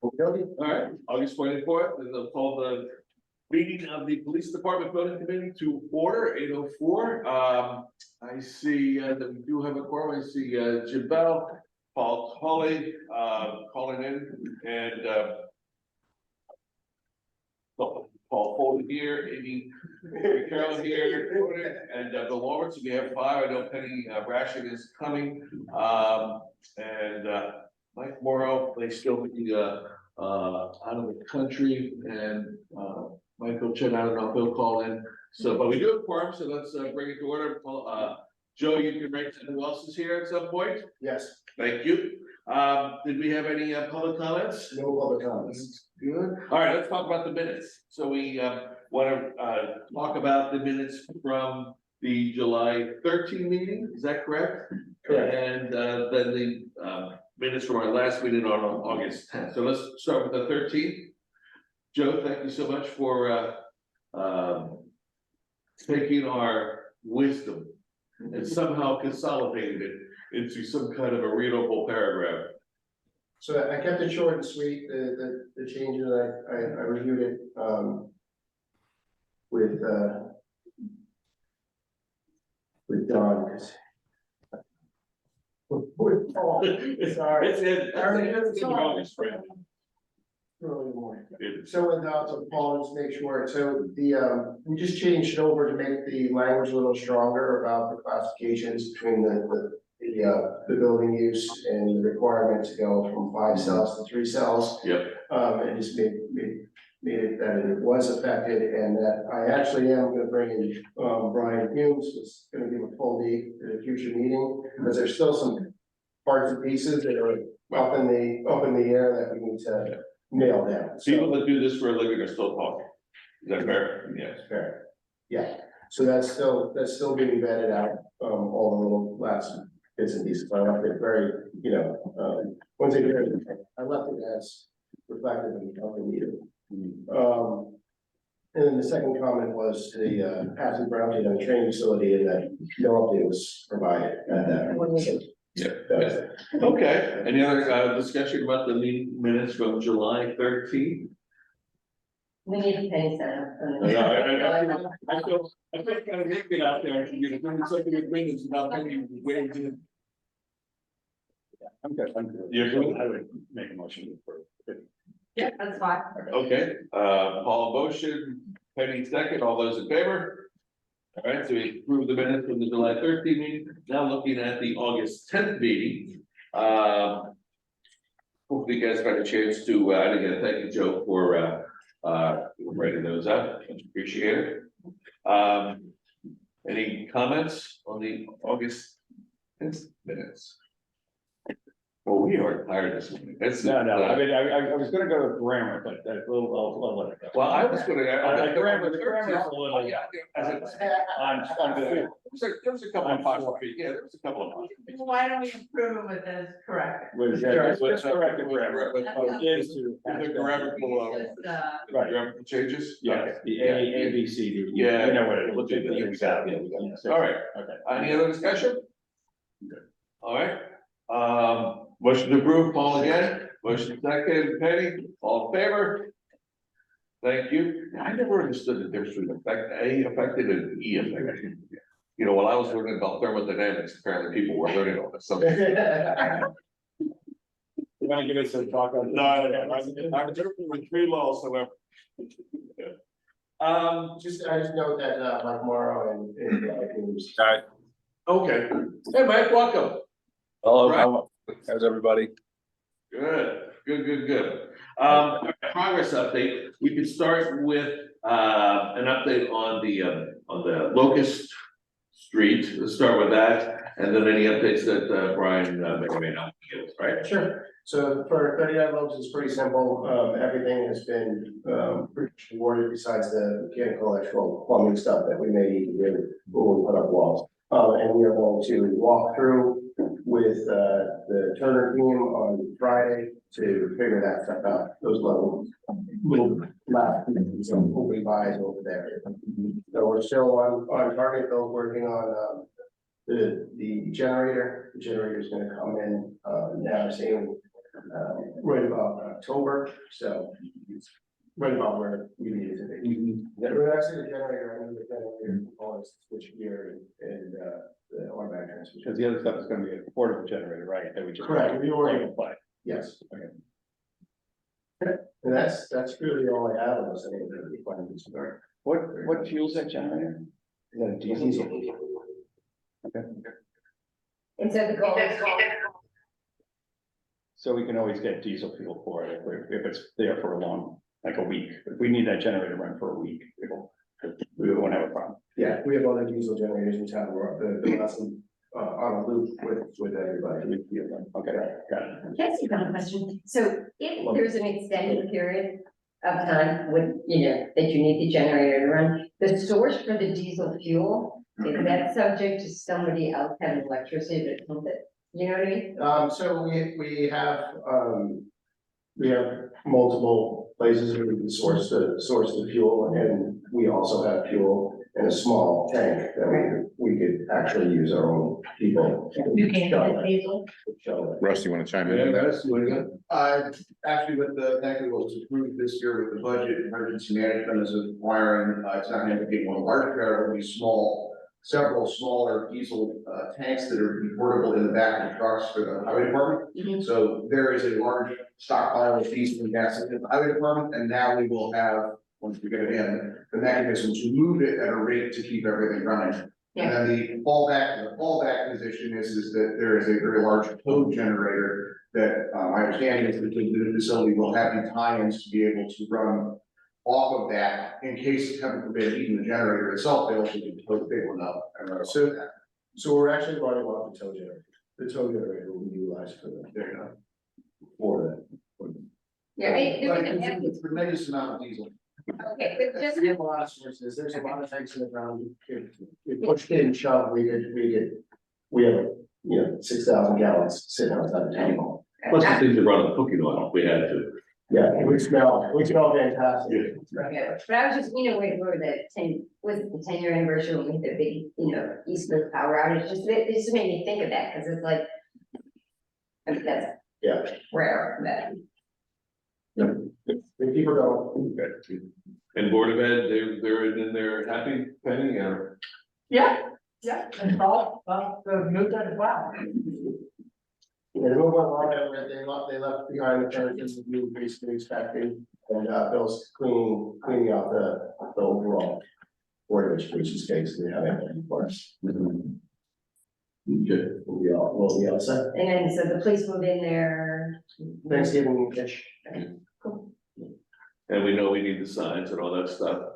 Okay. All right, August 24th, and they'll call the meeting of the Police Department Building Committee to order, 8:04. I see that we do have a quorum. I see Jim Bell, Paul Tully calling in, and Paul Foley here, Amy Carroll here, and Bill Lawrence. We have 5. I know Penny Rashid is coming, and Mike Morrow, they still be out of the country, and Michael Chen, I don't know if he'll call in. So, but we do have quorum, so let's bring it to order. Joe, you can write who else is here at some point. Yes, Thank you. Did we have any public comments? no public comments. Good. All right, let's talk about the minutes. So we want to talk about the minutes from the July 13 meeting. Is that correct? Correct. And then the minutes from our last meeting on August 10th. So let's start with the 13th. Joe, thank you so much for taking our wisdom and somehow consolidating it into some kind of a readable paragraph. So I kept it short and sweet, the changes, I reviewed it, with Don, because. With Paul, sorry. It's in August, right? Early morning. It- So with, so Paul, just make sure, so the, we just changed it over to make the language a little stronger about the classifications between the building use and the requirement to go from 5 cells to 3 cells. Yep. And just made it that it was affected, and that I actually am gonna bring in, Brian Humes, who's gonna give a full date at a future meeting, because there's still some parts and pieces that are up in the air that we need to nail down. So- People that do this for a living are still talking. Is that fair? Yes. Fair. Yeah, so that's still being vetted out, all the little last bits and pieces. I left it very, once again, I left it as reflective of the meeting. And then the second comment was the passing for update on the training facility, and that no update was provided at that. Yeah. That was it. Okay, any other discussion about the meeting minutes from July 13th? We need to pay Sarah. I feel kind of naked out there, you're doing something with minutes without any way to. I'm good. You're good? I would make a motion for. Yeah, that's fine. Okay, Paul motion, Penny second, all those in favor? All right, so we approve the minutes from the July 13th meeting, now looking at the August 10th meeting. Hopefully you guys got a chance to, and again, thank you, Joe, for writing those up, much appreciated. Any comments on the August 10th minutes? Well, we are tired this morning. That's No, I mean, I was gonna go to grammar, but that I'll let it go. Well, I was gonna. The grammar is a little. Yeah, as it's- On the. There was a couple of apostrophes, yeah, there was a couple of apostrophes. Why don't we approve them with this correct? Just correct the grammar. Is to. Is there grammatical, Just, Right. grammatical changes? Yeah, Okay. the A, B, C, D. Yeah. You know what it is. We'll do that. Yeah, we got it. Yeah. All right, Okay. any other discussion? All right, motion to approve, Paul again, motion second, Penny, all in favor? Thank you. I never understood the difference between A affected and E affected. You know, while I was learning about thermodynamics, apparently people were learning all this. Something. You wanna give us some talk on? I'm different with 3 laws, however. I just note that, Mike Morrow and Humes. Okay, hey Mike, welcome. Hello, Right. how's everybody? Good. Progress update, we can start with an update on the Locust Street, let's start with that, and then any updates that Brian may or may not give us, right? Sure. So for 39 Lopes, it's pretty simple. Everything has been pretty much awarded besides the mechanical, electrical, plumbing stuff that we may need to do when we put up walls. And we are going to walk through with the Turner team on Friday to figure that stuff out. Those little last some open buys over there. So we're still on target. Bill's working on the generator. The generator is going to come in now, same right about October, so it's right about where we needed to be. We're actually the generator, under the generator components, switch gear and the automatic transmission. Because the other stuff is gonna be a portable generator, right, that we just. Correct, we already, But yes. Okay. And that's really all I have on this, any of the requirements. what fuels that generator? Is that a diesel? Okay, And so the goal is. so we can always get diesel fuel for it if it's there for a long, like a week. If we need that generator to run for a week, we won't have a problem. Yeah, we have other diesel generators in town, we're the last one, on a loop with everybody. Okay, got it. Can I ask you a question? So if there's an extended period of time with, that you need the generator to run, the source for the diesel fuel, is that subject to somebody else having electricity to pump it? You know what I mean? So we have multiple places where we can source the fuel, and we also have fuel in a small tank that we could actually use our own people. You can't get the diesel. Show Russ, you wanna chime in? Actually, with the, thankfully, what was approved this year with the budget, emergency management is acquiring, it's not gonna be one large car, it'll be several smaller diesel, tanks that are portable in the back of the trucks for the highway department. Mhm. So there is a large stockpile of diesel and gas in the highway department, and now we will have, once we get it in, the mechanism to move it at a rate to keep everything running. And then the fallback position is that there is a very large code generator that, my understanding is that the facility will have the tie-ins to be able to run off of that in case, heaven forbid, even the generator itself fails, we can tow the big one up and run off of that. So we're actually running off the tow generator. The tow generator will be utilized for that. For that. Yeah, But it's a tremendous amount of diesel. okay, but just, We have a lot of sources, there's a lot of tanks in the ground, if we pushed it and shoved, we have, 6,000 gallons sitting outside the tank. Plus the things that run on cooking oil, if we had to. Yeah, we smell fantastic. yeah, but I was just, where was it the 10-year anniversary when we had the big, East Coast power outage, it just made me think of that, because it's like, I mean, that's Yeah. rare, but. We keep it going. And Board of Ed, they're happy, Penny, or? Yeah, and Paul, moved that as well. Yeah, they moved along, they left behind the furniture that we were basically expecting, and Bill's cleaning out the overall Board of Education space they have for us. Good. We'll be all set. And then, so the police move in there. Thanksgiving-ish. And we know we need the signs and all that stuff,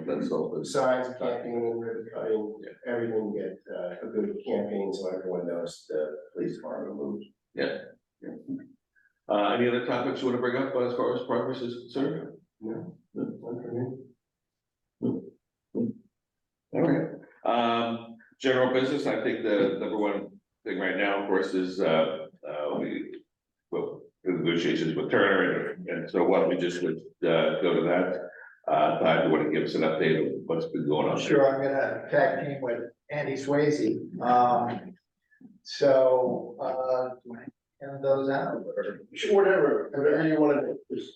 that's all The this. signs, camping, ribbon cutting, everything, get a good campaign, so everyone knows the police department moved. Any other topics you wanna bring up as far as progress is concerned? No, not for me. All right, general business, I think the number one thing right now, of course, is, the negotiations with Turner, and so why don't we just, go to that? Todd, you wanna give us an update of what's been going on? there? Sure, I'm gonna tag team with Andy Swayze. And those out. Sure, whatever you wanna do. Just-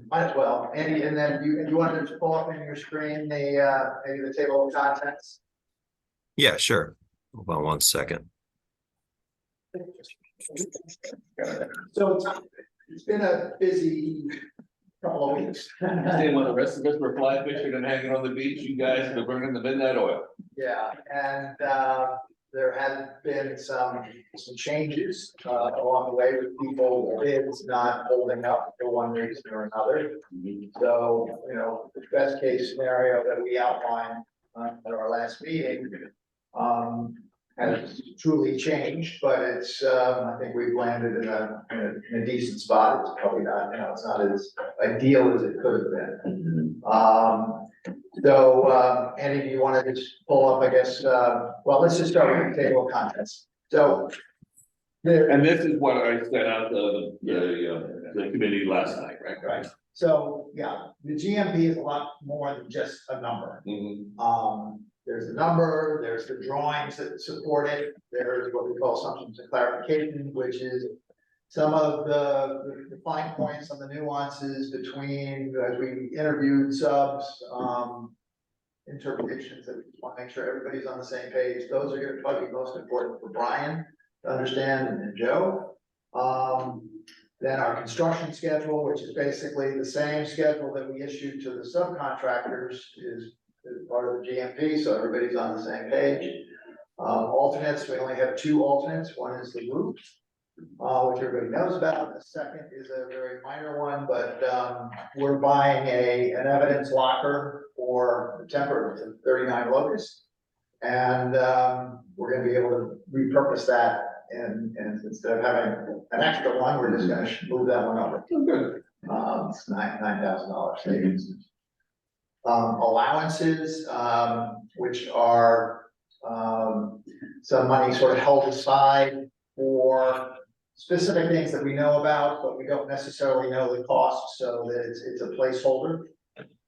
Might as well, Andy, and then you want to pull up in your screen the, maybe the table of contents? Yeah, sure. Hold on one second. So it's been a busy couple of weeks. Saying when the rest of us were fly fishing and hanging on the beach, you guys are burning the midnight oil. Yeah, and there have been some changes along the way with people, bids not holding up for one reason or another. So, the best case scenario that we outlined at our last meeting has truly changed, but it's, I think we've landed in a decent spot. It's probably not, it's not as ideal as it could have been. Andy, do you want to just pull up, I guess, well, let's just start with the table of contents. So there, And this is what I sent out to the committee last night, right? right, so, yeah, the GMP is a lot more than just a number. Mhm. There's the number, there's the drawings that support it, there's what we call assumptions and clarification, which is some of the fine points on the nuances between, as we interviewed subs, interpretations that we want to make sure everybody's on the same page. Those are gonna probably be most important for Brian to understand and Joe. Then our construction schedule, which is basically the same schedule that we issued to the subcontractors, is part of the GMP, so everybody's on the same page. Alternates, we only have 2 alternates. One is the roof, which everybody knows about. The second is a very minor one, but we're buying an evidence locker for the temporary 39 Locust. And we're gonna be able to repurpose that, and instead of having an extra one, we're just gonna move that one over. It's $9,000 savings. Allowances, which are some money sort of held aside for specific things that we know about, but we don't necessarily know the cost, so that it's a placeholder.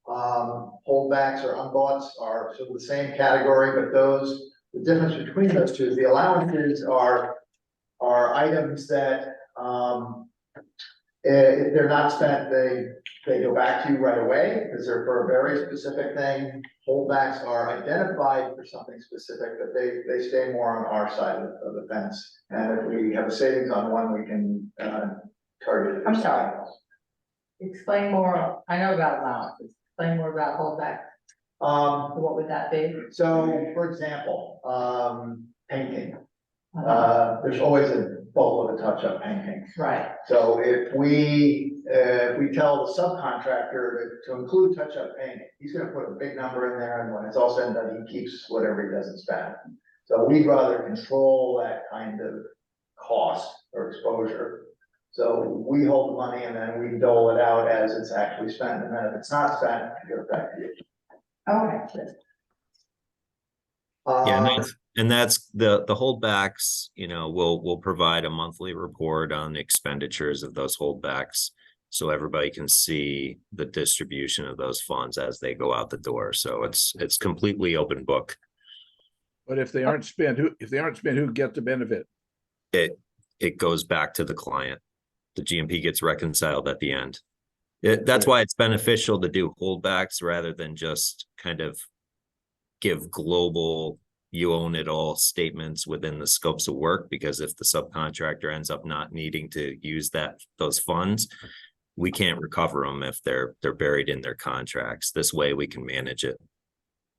Holdbacks or unboughts are sort of the same category, but the difference between those two is the allowances are items that, if they're not spent, they go back to you right away, because they're for a very specific thing. Holdbacks are identified for something specific, but they stay more on our side of the fence. And if we have a savings on one, we can target it. I'm sorry. Explain more, I know about allowances, explain more about holdback, what would that be? So, for example, painting, there's always a bulk of a touch-up painting. Right, So if we tell the subcontractor to include touch-up painting, he's gonna put a big number in there, and when it's all said and done, he keeps whatever he doesn't spend. So we'd rather control that kind of cost or exposure. So we hold the money and then we dole it out as it's actually spent, and then if it's not spent, it goes back to you. okay. Yeah, and that's the holdbacks, you know, we'll provide a monthly report on the expenditures of those holdbacks. So everybody can see the distribution of those funds as they go out the door. So it's completely open book. But if they aren't spent, who gets the benefit? It goes back to the client. The GMP gets reconciled at the end. That's why it's beneficial to do holdbacks rather than just kind of give global, you own it all statements within the scopes of work, because if the subcontractor ends up not needing to use those funds, we can't recover them if they're buried in their contracts. This way we can manage it.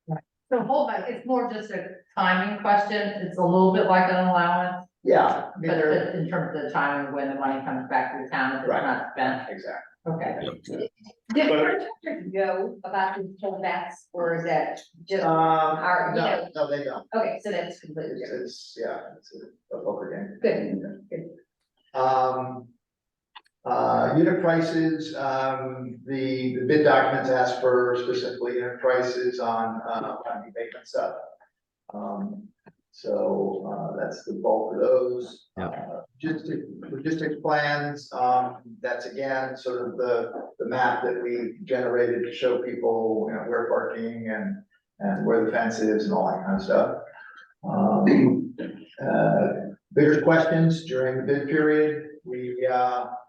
So holdback, it's more just a timing question, it's a little bit like an allowance, Yeah, I mean, but they're, in terms of the timing when the money comes back to the town, if it's Right. not spent, exactly. okay. Did contractors know about these holdbacks, or is that just our, you know? No, they don't. Okay, so that's completely It's, different. it's a poker game. Good. Unit prices, the bid documents ask for specifically unit prices on abatement stuff. So that's the bulk of those. Logistics plans, that's again, sort of the map that we generated to show people, you know, where parking and where the fence is and all that kind of stuff. Bidders' questions during the bid period,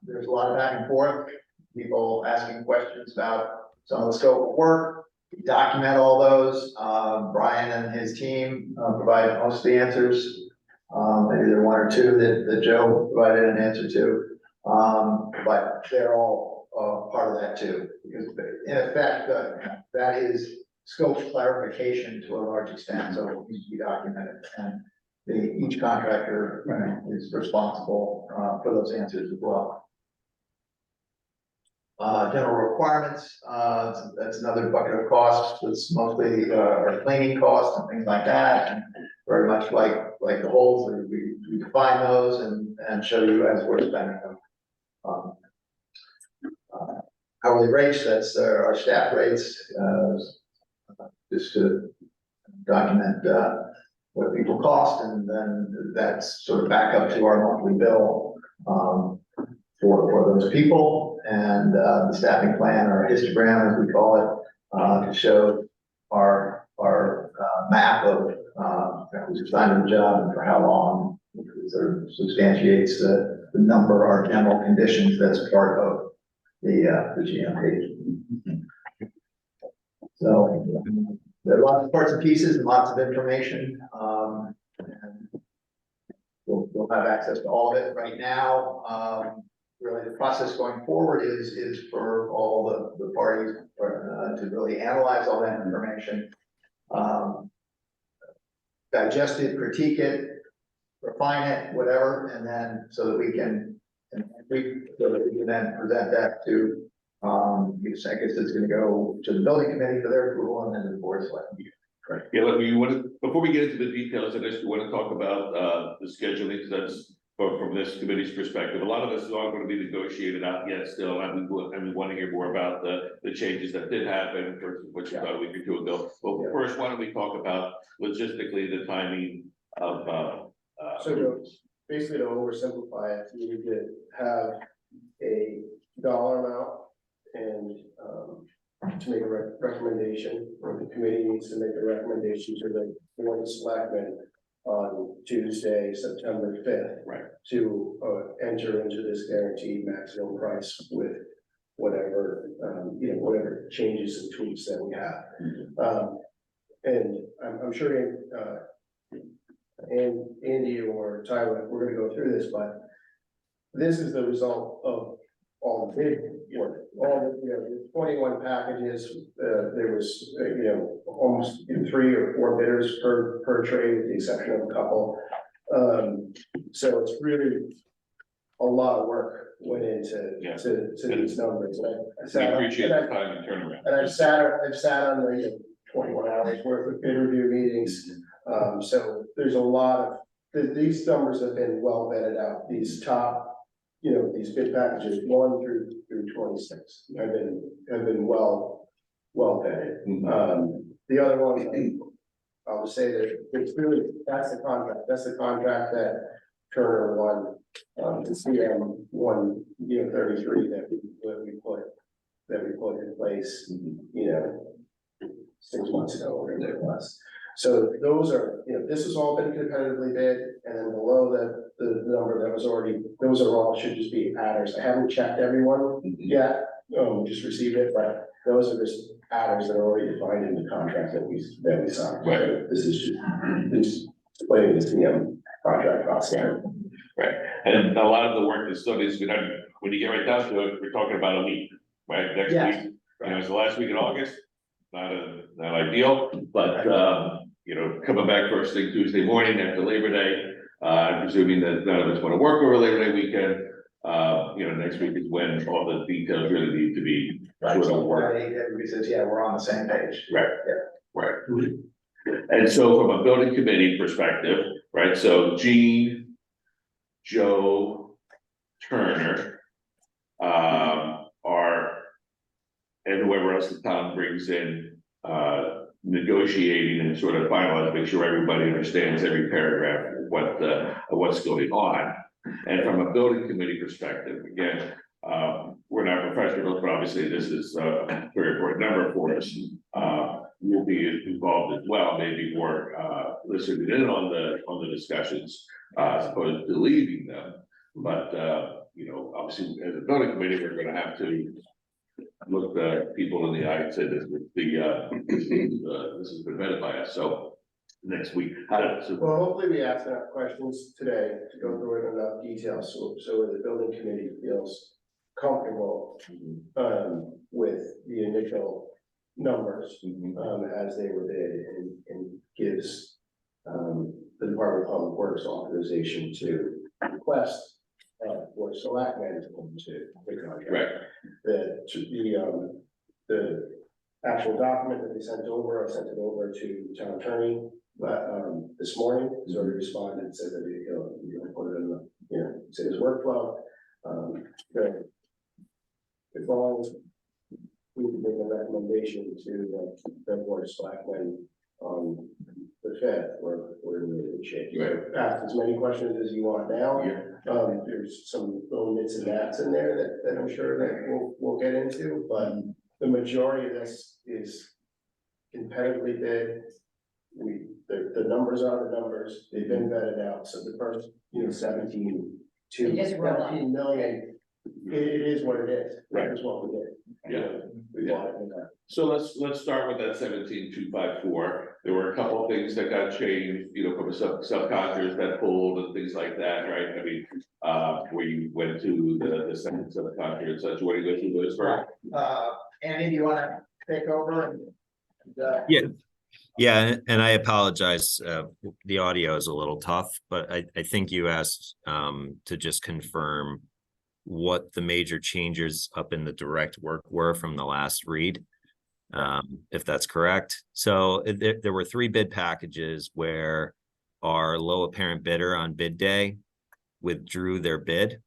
there's a lot of back and forth, people asking questions about some of the scope of work. We document all those, Brian and his team provide most of the answers. Maybe there are 1 or 2 that Joe provided an answer to, but they're all part of that too, because in effect, that is scope clarification to a large extent, so it needs to be documented, and each contractor is responsible for those answers as well. General requirements, that's another bucket of costs. It's mostly our cleaning costs and things like that, and very much like the holes, we define those and show you as we're spending them. Hourly rates, that's our staff rates, just to document what people cost, and then that's sort of back up to our monthly bill for those people. And the staffing plan, or histogram as we call it, to show our map of who's assigned to the job and for how long. It sort of substantiates the the number are general conditions that's part of the GMP. So there are lots of parts and pieces and lots of information, and we'll have access to all of it right now. Really, the process going forward is for all the parties to really analyze all that information, digest it, critique it, refine it, whatever, and then so that we can then present that to I guess it's gonna go to the building committee for their approval and then the board select. Yeah, look, you want to, before we get into the details of this, we want to talk about the scheduling, because that's from this committee's perspective. A lot of this is all going to be negotiated out yet still, and we want to hear more about the changes that did happen versus what you thought a week or two ago. But first, why don't we talk about logistically the timing of So basically, to oversimplify it, you need to have a dollar amount and to make a recommendation, or the committee needs to make a recommendation to the board of selectmen on Tuesday, September 5th. Right. To enter into this guaranteed maximum price with whatever, whatever changes and tweaks that we have. And I'm sure and Andy or Tyler, we're gonna go through this, but this is the result of all the big work, all the 21 packages. There was, almost 3 or 4 bidders per trade, with the exception of a couple. So it's really a lot of work went into to these numbers. And we appreciate the time and turnaround. and I've sat on the 21 hours worth of bid review meetings. So there's a lot of, these numbers have been well vetted out. These top, these bid packages 1 through 26 have been well vetted. The other one, I'll just say that it's really, that's the contract that Turner won, the CM 133 that we put in place, 6 months ago, or whatever it was. So those are, this has all been competitively bid, and then below the number that was already, those are all, should just be adders. I haven't checked everyone yet, just received it, but those are just adders that are already defined in the contract that we signed. Right. So this is just explaining the CM contract process. Right, and a lot of the work that still needs to be done, when you get right down to it, we're talking about a week, right, next Yes. week. It's the last week in August, not ideal, but, coming back first thing Tuesday morning after Labor Day, I'm presuming that none of us want to work over Labor Day weekend. Next week is when all the details really need to be Right, sort so of worked. everybody says, yeah, we're on the same page. Right, right. And so from a building committee perspective, right, so Gene, Joe, Turner, and whoever else the town brings in, negotiating and sort of finalize, make sure everybody understands every paragraph of what's going on. And from a building committee perspective, again, we're not professionals, but obviously this is a very important number for us. We'll be involved as well, maybe more listening in on the discussions, as opposed to leading them. But obviously, as a building committee, we're gonna have to look the people in the eye and say this has been vetted by us. So next week. Well, hopefully we asked enough questions today to go through it in enough detail, so the building committee feels comfortable with the initial numbers as they were bid, and gives the Department of Public Works authorization to request for selectmen to the contract. Right. The actual document that they sent over, I sent it over to town attorney, but this morning, he's already responded and said that he'll put it in the, it's in his workflow. As long as we can make a recommendation to the board of selectmen on the 5th, we're in really good shape. So ask as many questions as you want now. There's some little nits and nats in there that I'm sure that we'll get into, but the majority of this is competitively bid. The numbers are the numbers, they've been vetted out, so the first, 17 to They just roll up. 17 million, it is what it is. Right. That is what we did. Yeah. We Yeah. bought it in that. So let's start with that 17,254. There were a couple of things that got changed, you know, from the subcontractors that pulled and things like that, right? I mean, we went to the second subcontractor and such. What do you go through those first? Andy, do you wanna take over and? Yeah. Yeah, and I apologize, the audio is a little tough, but I think you asked to just confirm what the major changes up in the direct work were from the last read. If that's correct. So there were 3 bid packages where our low apparent bidder on bid day withdrew their bid.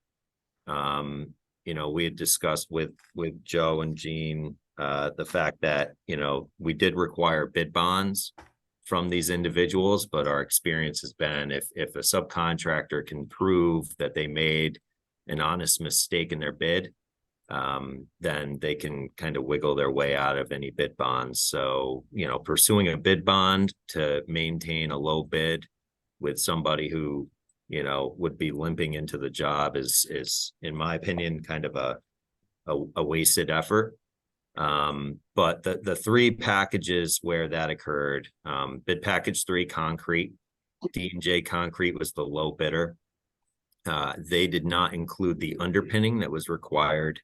You know, we had discussed with Joe and Gene, the fact that, you know, we did require bid bonds from these individuals, but our experience has been if a subcontractor can prove that they made an honest mistake in their bid, then they can kind of wiggle their way out of any bid bonds. So, you know, pursuing a bid bond to maintain a low bid with somebody who, you know, would be limping into the job is in my opinion, kind of a wasted effort. But the 3 packages where that occurred, bid package 3 concrete, D&J Concrete was the low bidder. They did not include the underpinning that was required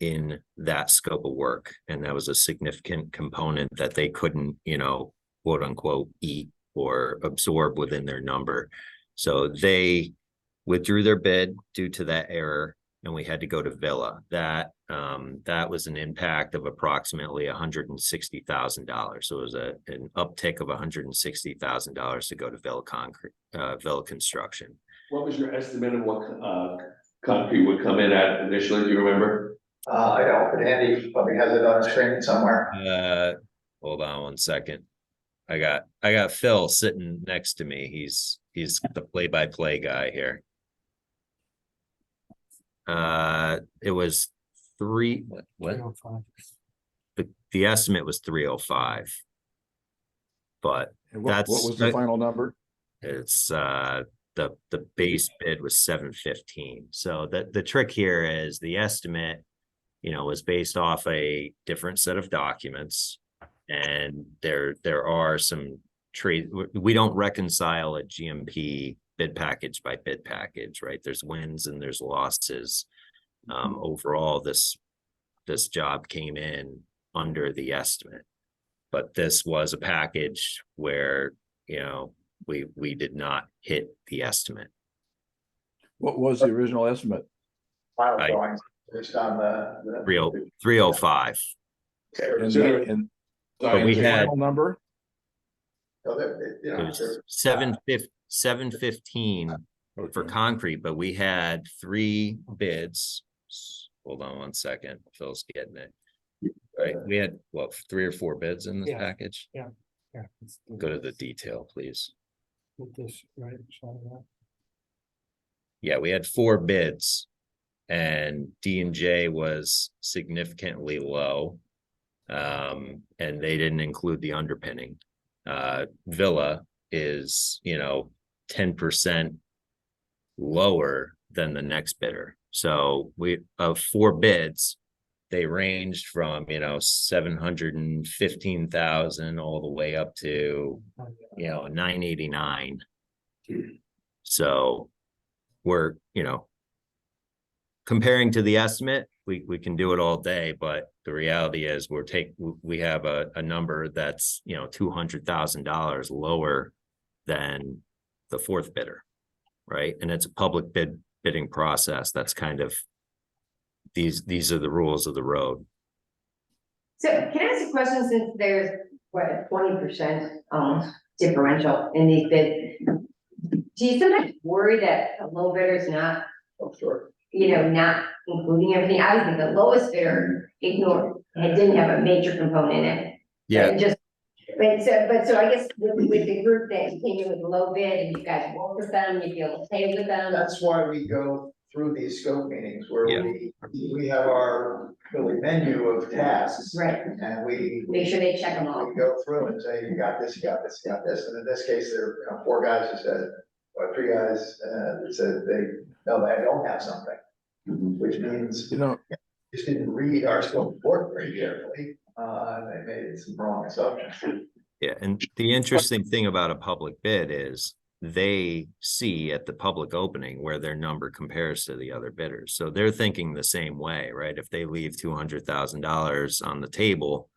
in that scope of work. And that was a significant component that they couldn't, you know, quote unquote, eat or absorb within their number. So they withdrew their bid due to that error, and we had to go to Villa. That was an impact of approximately $160,000. So it was an uptick of $160,000 to go to Villa Construction. What was your estimate of what concrete would come in at initially? Do you remember? I don't, but Andy probably has it on his screen somewhere. Hold on one second. I got Phil sitting next to me. He's the play-by-play guy here. It was what? The estimate was 305. But And what was the final number? it's the base bid was 715. So the trick here is the estimate, you know, was based off a different set of documents. And there are some trade, we don't reconcile a GMP bid package by bid package, right? There's wins and there's losses. Overall, this job came in under the estimate, but this was a package where, you know, we did not hit the estimate. What was the original estimate? Final I- drawings, based on the. 305. And But we the had, final number? So that, you it know, was 715 for Okay. concrete, but we had 3 bids. Hold on one second, Phil's getting it. Right, we had, what, 3 or 4 bids in this Yeah. package? Yeah. Go to the detail, please. With this, right, so Yeah, we had 4 bids. And D&J was significantly low. And they didn't include the underpinning. Villa is, you know, 10% lower than the next bidder. So we of 4 bids, they ranged from, you know, 715,000 all the way up to, you know, 989. So we're, you know, comparing to the estimate, we can do it all day, but the reality is we have a number that's, you know, $200,000 lower than the 4th bidder, right? And it's a public bidding process. That's kind of, these are the rules of the road. So can I ask a question, since there's what, a 20% differential in these bids? Do you sometimes worry that a low bidder is not, Oh, sure. you know, not including everything? I was thinking the lowest bidder ignored, and didn't have a major component in it. And just, but so I guess with the group that came in with a low bid and you guys work with them, you feel okay with them? That's why we go through these scope meetings where Yeah. we have our really menu of tasks. Right, And we make sure they check them all. we go through and say, you got this, you got this, you got this. And in this case, there are 4 guys who said, or 3 guys that said no, I don't have something, which means You know, just didn't read our scope of work very carefully, and they made some wrong assumptions. Yeah, and the interesting thing about a public bid is they see at the public opening where their number compares to the other bidders. So they're thinking the same way, right? If they leave $200,000 on the table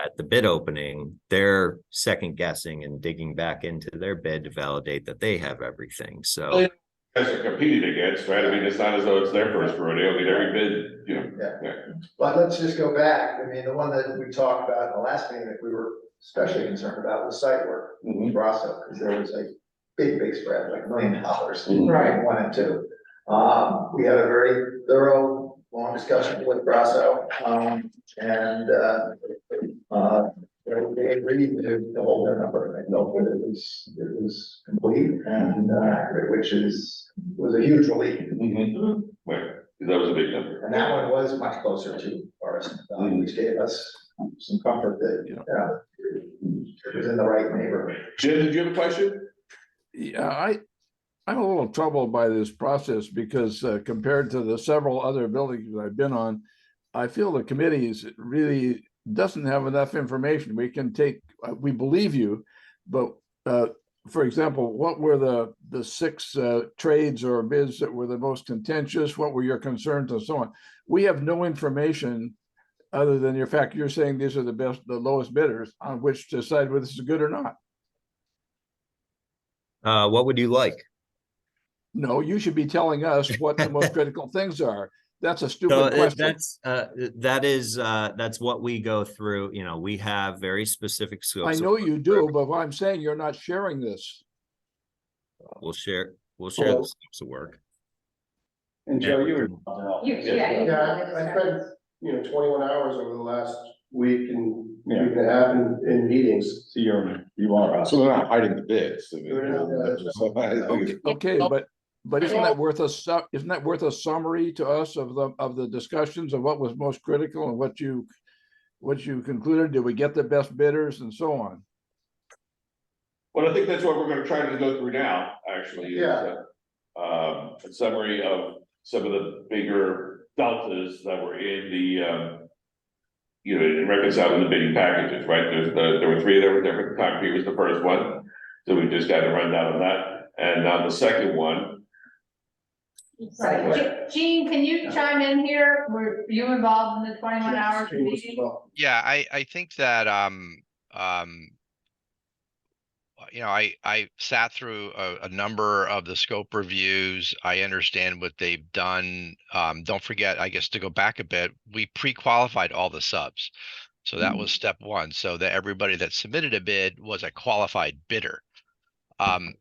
at the bid opening, they're second guessing and digging back into their bid to validate that they have everything. So Guys are competing against, right? I mean, it's not as though it's their first rodeo. I mean, every bid, you know. Yeah. But let's just go back, I mean, the one that we talked about in the last meeting that we were especially concerned about was site work, Mhm. Brasso, because there was a big spread, like $1 million. Right. 1 and 2. We had a very thorough, long discussion with Brasso, they agreed to hold their number, I felt that it was complete and accurate, was a huge relief. Mhm. Right, that was a big number. And that one was much closer to ours, which gave us some comfort that, it was in the right neighborhood. Jim, did you have a question? yeah, I'm a little troubled by this process because compared to the several other buildings I've been on, I feel the committees really doesn't have enough information. We believe you, but for example, what were the 6 trades or bids that were the most contentious? What were your concerns and so on? We have no information other than your fact you're saying these are the lowest bidders on which to decide whether this is good or not. what would you like? No, you should be telling us what the most critical things are. That's a stupid question. That's what we go through. You know, we have very specific I scopes. know you do, but what I'm saying, you're not sharing this. We'll share the scopes of work. And Joe, you were. Yeah, I spent, 21 hours over the last week and Yeah. week and a half in meetings. So you are us. So they're not hiding the bids. I mean, They're not, Okay, but isn't that worth a summary to us of the discussions of what was most critical and what you concluded? Did we get the best bidders and so on? Well, I think that's what we're gonna try to go through now, actually. Is, Yeah. A summary of some of the bigger deltas that were in the, in reconciling the bidding packages, right? There were 3 that were different. Concrete was the first one. So we just got to run down on that. And now the second one. Gene, can you chime in here? Were you involved in the 21 hours meeting? Yeah, I think that, I sat through a number of the scope reviews. I understand what they've done. Don't forget, I guess to go back a bit, we pre-qualified all the subs. So that was step 1, so that everybody that submitted a bid was a qualified bidder.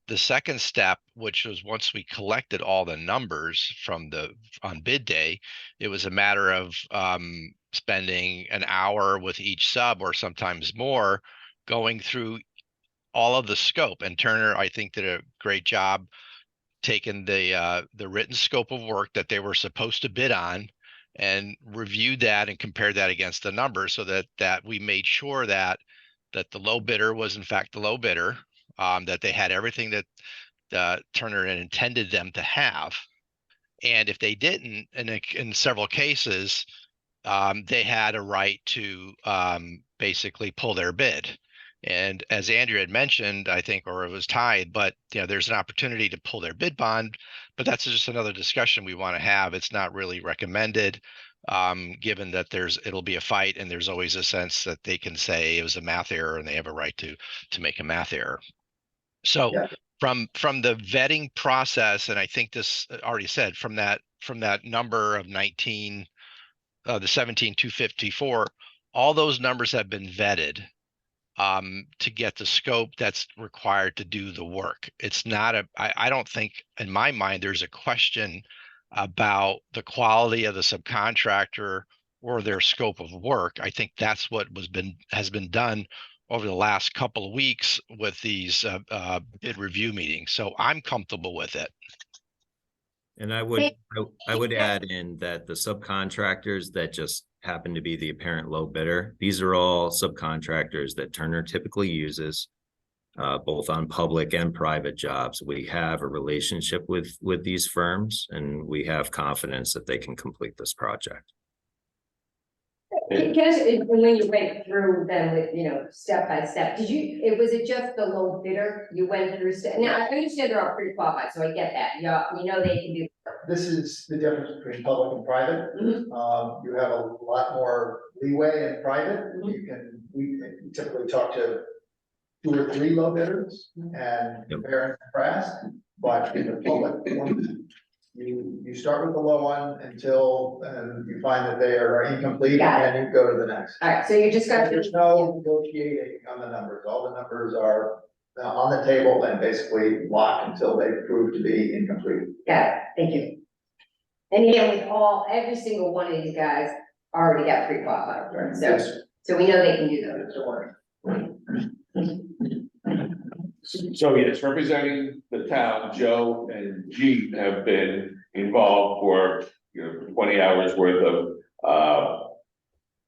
The second step, which was once we collected all the numbers on bid day, it was a matter of spending an hour with each sub or sometimes more going through all of the scope. And Turner, I think, did a great job taking the written scope of work that they were supposed to bid on and reviewed that and compared that against the numbers so that we made sure that the low bidder was in fact the low bidder, that they had everything that Turner had intended them to have. And if they didn't, in several cases, they had a right to basically pull their bid. And as Andrew had mentioned, I think, or it was tied, but there's an opportunity to pull their bid bond, but that's just another discussion we want to have. It's not really recommended, given that it'll be a fight and there's always a sense that they can say it was a math error and they have a right to make a math error. So Yeah. from the vetting process, and I think this already said from that number of 19, the 17,254, all those numbers have been vetted to get the scope that's required to do the work. It's not I don't think in my mind there's a question about the quality of the subcontractor or their scope of work. I think that's what has been done over the last couple of weeks with these bid review meetings. So I'm comfortable with it. And I would add in that the subcontractors that just happen to be the apparent low bidder, these are all subcontractors that Turner typically uses. both on public and private jobs. We have a relationship with these firms, and we have confidence that they can complete this project. Can I, when you went through them with, step by step, was it just the low bidder you went through? Now, I understand they're all pretty qualified, so I get that, yeah, they can do. This is the difference between public and private. You have a lot more leeway in private. We typically talk to 2 or 3 low bidders and compare and contrast, but in the public one, you start with the low one until you find that they are incomplete and you go to the next. All right, so you just got. There's no negotiating on the numbers. All the numbers are on the table and basically locked until they prove to be incomplete. Got it, thank you. And again, every single one of these guys already got pre-qualified, right? So we know they can do those. So yes, representing the town, Joe and Gene have been involved for, 20 hours worth of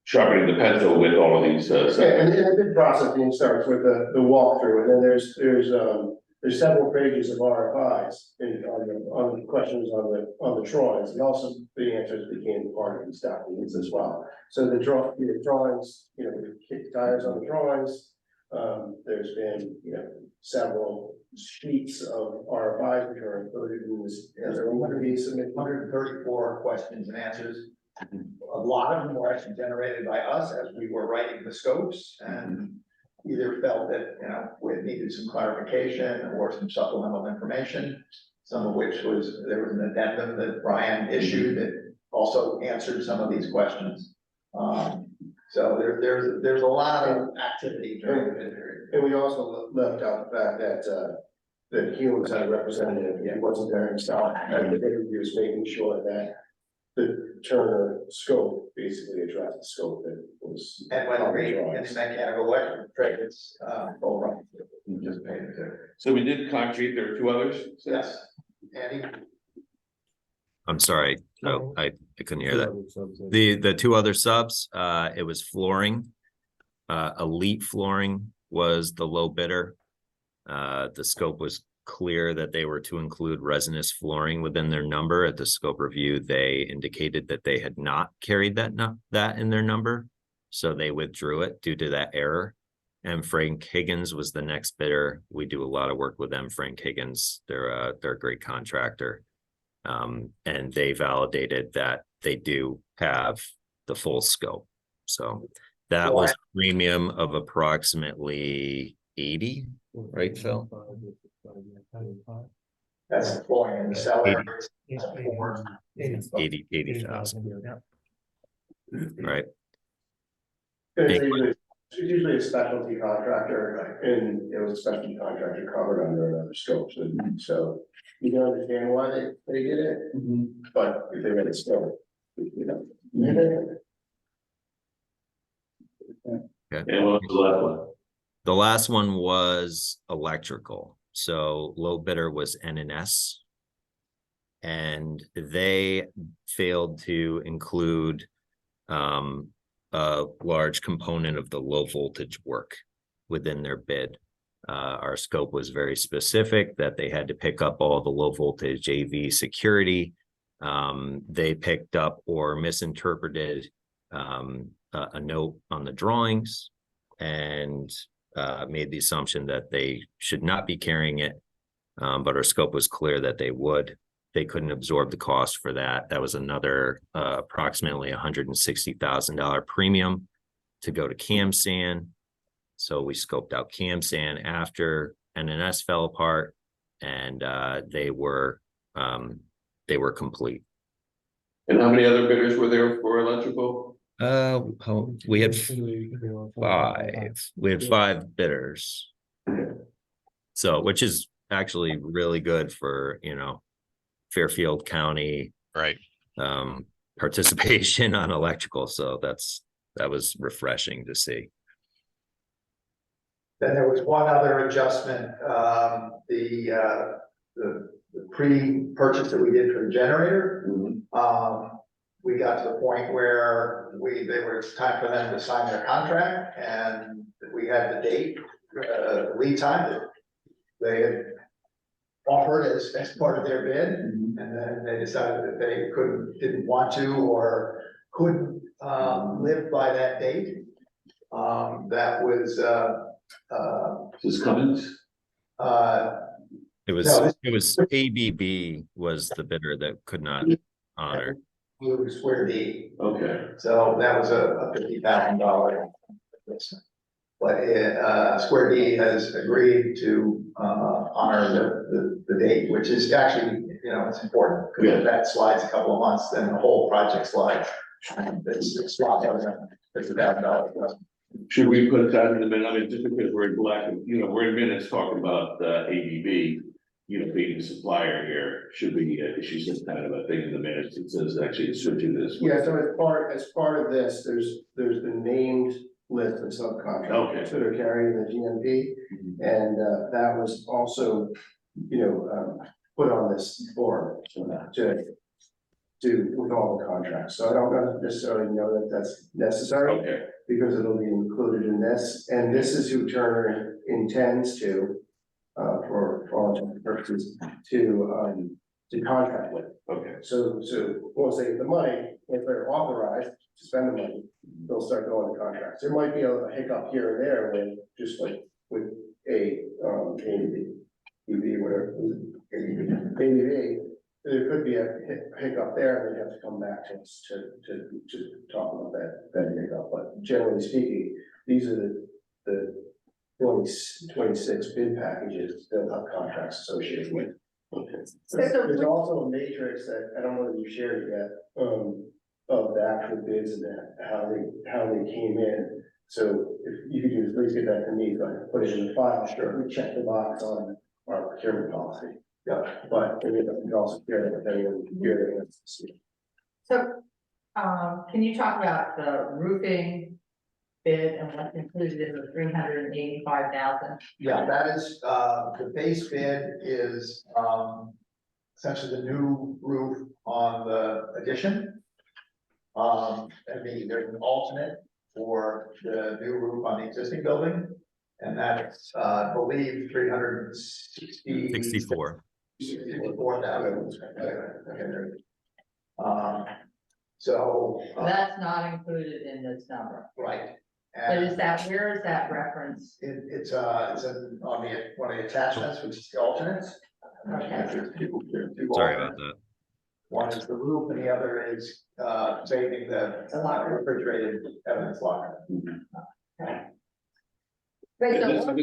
sharpening the pencil with all of these. And the bid processing starts with the walkthrough, and then there's several pages of RFIs on the questions on the drawings, and also the answers became part of these documents as well. So the drawings, we kick tires on the drawings. There's been, several sheets of RFIs which are included in this. There are 134 questions and answers. A lot of them were actually generated by us as we were writing the scopes, and either felt that, we needed some clarification or some supplemental information. Some of which there was an addendum that Brian issued that also answered some of these questions. So there's a lot of activity during the bid period. And we also left out the fact that Humes had a representative, he wasn't there himself, and the interviews, making sure that the Turner scope basically addressed the scope that was. And when reading into mechanical electrical trade, it's all right. You just paid it there. So we did concrete, there were 2 others? Yes. Andy? I'm sorry, no, I couldn't hear that. The 2 other subs, it was flooring. Elite Flooring was the low bidder. The scope was clear that they were to include resinous flooring within their number. At the scope review, they indicated that they had not carried that in their number, so they withdrew it due to that error. And Frank Higgins was the next bidder. We do a lot of work with them. Frank Higgins, they're a great contractor. And they validated that they do have the full scope. So that was a premium of approximately 80, right, Phil? That's the flooring in the cellar. 80,000. Right. It's usually a specialty contractor, and it was a specialty contractor covered under another scope, so you can understand why they did it, but if they read it still, And what was the last one? The last one was electrical. So low bidder was NNS. And they failed to include a large component of the low voltage work within their bid. Our scope was very specific that they had to pick up all the low voltage AV security. They picked up or misinterpreted a note on the drawings and made the assumption that they should not be carrying it. But our scope was clear that they would. They couldn't absorb the cost for that. That was another approximately $160,000 premium to go to CamSan. So we scoped out CamSan after NNS fell apart, and they were complete. And how many other bidders were there for electrical? We had 5. We had 5 bidders. So, which is actually really good for, Fairfield County. Right. Participation on electrical. So that was refreshing to see. Then there was one other adjustment, the pre-purchase that we did for the generator. We got to the point where it's time for them to sign their contract, and we had the date lead time that they had offered as part of their bid, and then they decided that they didn't want to or couldn't, live by that date. That was, This Cummins? It was, No, this- it was ABB was the bidder that could not honor. Blue Square D, Okay. so that was a $50,000. But Square D has agreed to honor the date, which is actually, it's important, because if that slides a couple of months, then the whole project slides. It's $50,000. Should we put that in the minute? I mean, just because we're in black, we're in minutes talking about ABB, being the supplier here, should we issue some kind of a thing in the minutes that says actually switching this? Yeah, so as part of this, there's the named list of subcontractors that are carrying the GMP. And that was also, put on this form to with all the contracts. So I don't necessarily know that that's necessary. Okay. Because it'll be included in this, and this is who Turner intends to, for all intents and purposes, to contract with. Okay. So once they get the money, if they're authorized to spend the money, they'll start going to contracts. There might be a hiccup here and there with, just like with ABB, whatever, ABB, there could be a hiccup there, and they have to come back to us to talk about that hiccup, but generally speaking, these are the 26 bid packages that have contracts associated with. Okay. There's also a matrix that, I don't know that you shared it yet, of the actual bids and how they came in. So if you could just please get that to me, so I can put it in the file, sure, we check the box on our procurement policy. Yeah, but we can also share that with anyone here that wants to see. So, can you talk about the roofing bid and what's included in the 385,000? Yeah, that is, the base bid is, essentially the new roof on the addition. There's an alternate for the new roof on the existing building, and that's, I believe, 360. 64. 64,000. So. That's not included in this number, Right. but And is that, where is that reference? it's on one of the attachments, which is the alternates. Okay. Sorry about that. One is the roof and the other is, saving the refrigerated evidence locker. Right, And this is so, the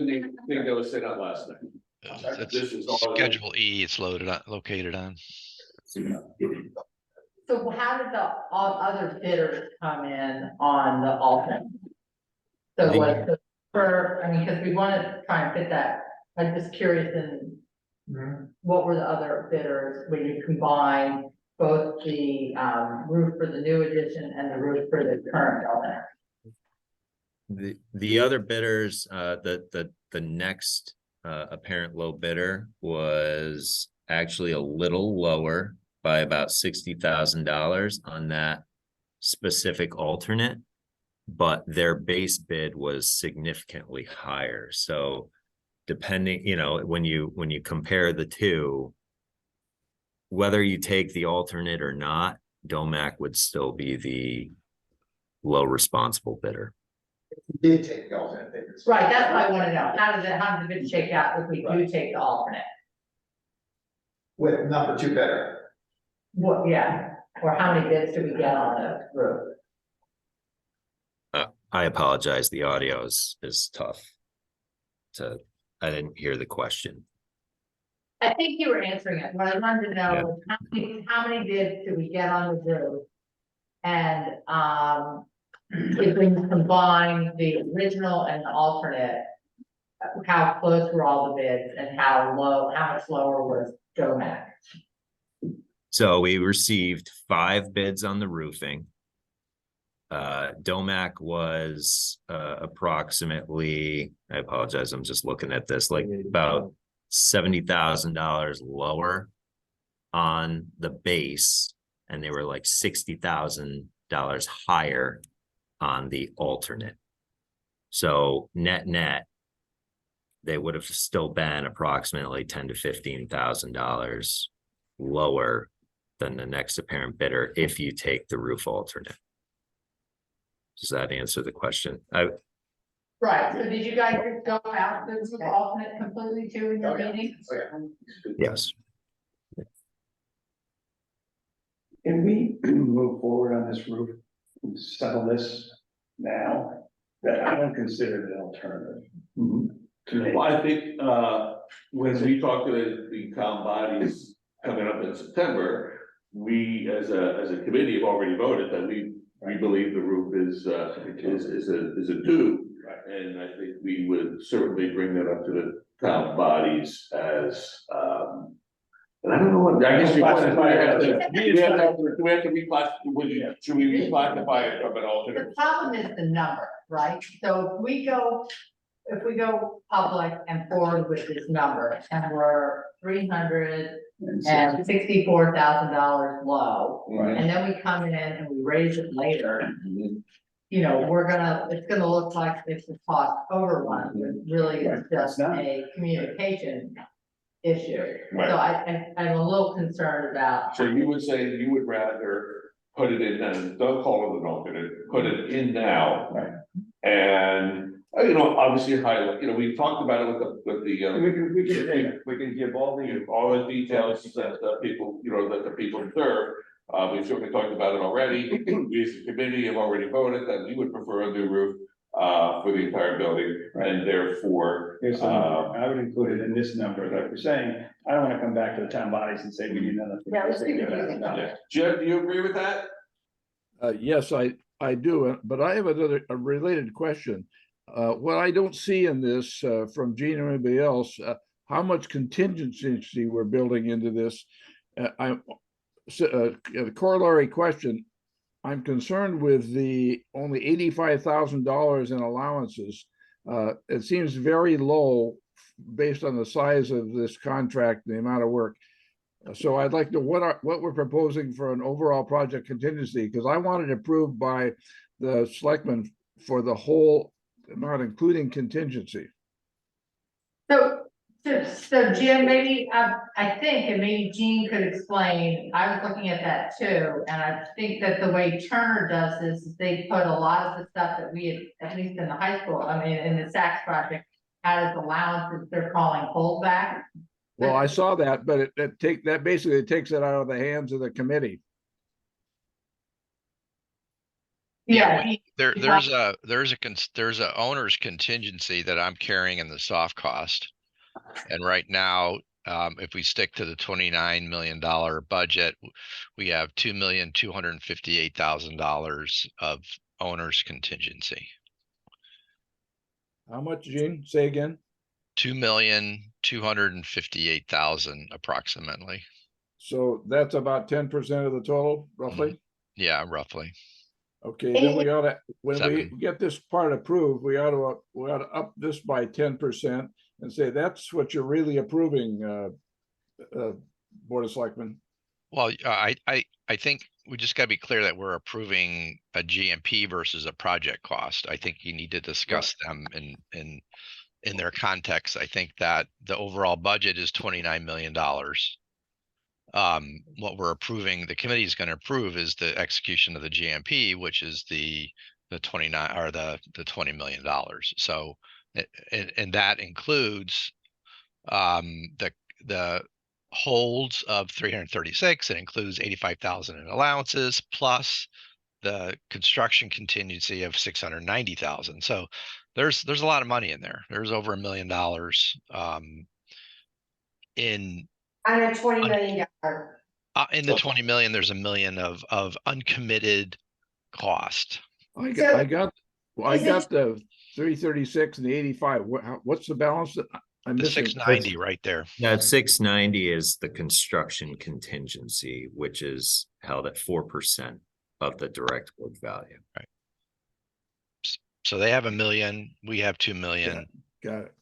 thing that was sent out last night. It's This is all- Schedule E, it's located on. so how did the all other bidders come in on the alternate? So what, because we want to try and fit that, I'm just curious in what were the other bidders when you combine both the roof for the new addition and the roof for the current building? The other bidders, the next apparent low bidder was actually a little lower by about $60,000 on that specific alternate, but their base bid was significantly higher. So depending, when you compare the two, whether you take the alternate or not, Domac would still be the low responsible bidder. Did take the alternate bidders. Right, that's what I want to know. How does the bid shake out if we do take the alternate? With number two bidder. What, yeah, or how many bids do we get on the roof? I apologize. The audio is tough. I didn't hear the question. I think you were answering it. What I wanted to know was how many bids do we get on the roof? And, if we combine the original and the alternate, how close were all the bids and how much lower was Domac? So we received 5 bids on the roofing. Domac was approximately, I apologize, I'm just looking at this, like about $70,000 lower on the base, and they were like $60,000 higher on the alternate. So net, they would have still been approximately $10,000 to $15,000 lower than the next apparent bidder if you take the roof alternate. Does that answer the question? Right, so did you guys just go out this alternate completely too in your meeting? Yes. Can we move forward on this roof and settle this now? That I don't consider it an alternative. To me. Well, I think, when we talk to the town bodies coming up in September, we, as a committee, have already voted that we believe the roof is a due. And I think we would certainly bring that up to the town bodies as, and I don't know what, I guess we have to reclassify, should we reclassify it from an The alternate? problem is the number, right? So if we go public and forward with this number and we're $364,000 low, Right. and then we come in and we raise it later, Mhm. you know, it's gonna look like it's a cost overrun, when really it's just a communication issue. Right. So I'm a little concerned about. So you would say you would rather put it in, and don't call it an alternate, put it in now. Right. And, you know, obviously highlight, you know, we talked about it with the, We can give all all the details that the people, you know, that the people deserve. We've certainly talked about it already. We as a committee have already voted that we would prefer a new roof for the entire building, and therefore. Here's the number. I would include it in this number, like we're saying, I don't wanna come back to the town bodies and say we need another. Yeah, it's too confusing. Yeah. Jim, do you agree with that? Yes, I do, but I have a related question. What I don't see in this, from Gene or anybody else, how much contingency we're building into this. A corollary question, I'm concerned with the only $85,000 in allowances. It seems very low based on the size of this contract, and the amount of work. So I'd like to, what we're proposing for an overall project contingency, because I want it approved by the selectmen for the whole, not including contingency. So Jim, maybe, I think, and maybe Jean could explain, I was looking at that too, and I think that the way Turner does this is they put a lot of the stuff that we had, at least in the high school, I mean, in the Saks project, as allowances they're calling holdback. Well, I saw that, but that basically takes it out of the hands of the committee. Yeah. There's a owner's contingency that I'm carrying in the soft cost. And right now, if we stick to the $29 million budget, we have $2,258,000 of owner's contingency. How much, Gene? Say again? 2,258,000 approximately. So that's about 10% of the total, roughly? Yeah, roughly. Okay, then we ought to, when we 7. get this part approved, we ought to up this by 10% and say, that's what you're really approving, Board of Selectmen. Well, I think we just gotta be clear that we're approving a GMP versus a project cost. I think you need to discuss them in their context. I think that the overall budget is $29 million. What we're approving, the committee is going to approve, is the execution of the GMP, which is the 29 or the $20 million. So, and that includes the holds of 336. It includes 85,000 in allowances plus the construction contingency of 690,000. So there's a lot of money in there. There's over $1 million in On a $20 million. in the 20 million. There's $1 million of uncommitted cost. I got the 336 and the 85. What's the balance? I'm The missing. 690 right there. Yeah, 690 is the construction contingency, which is held at 4% of the direct book value. Right. So they have $1 million. We have 2 million. Got it.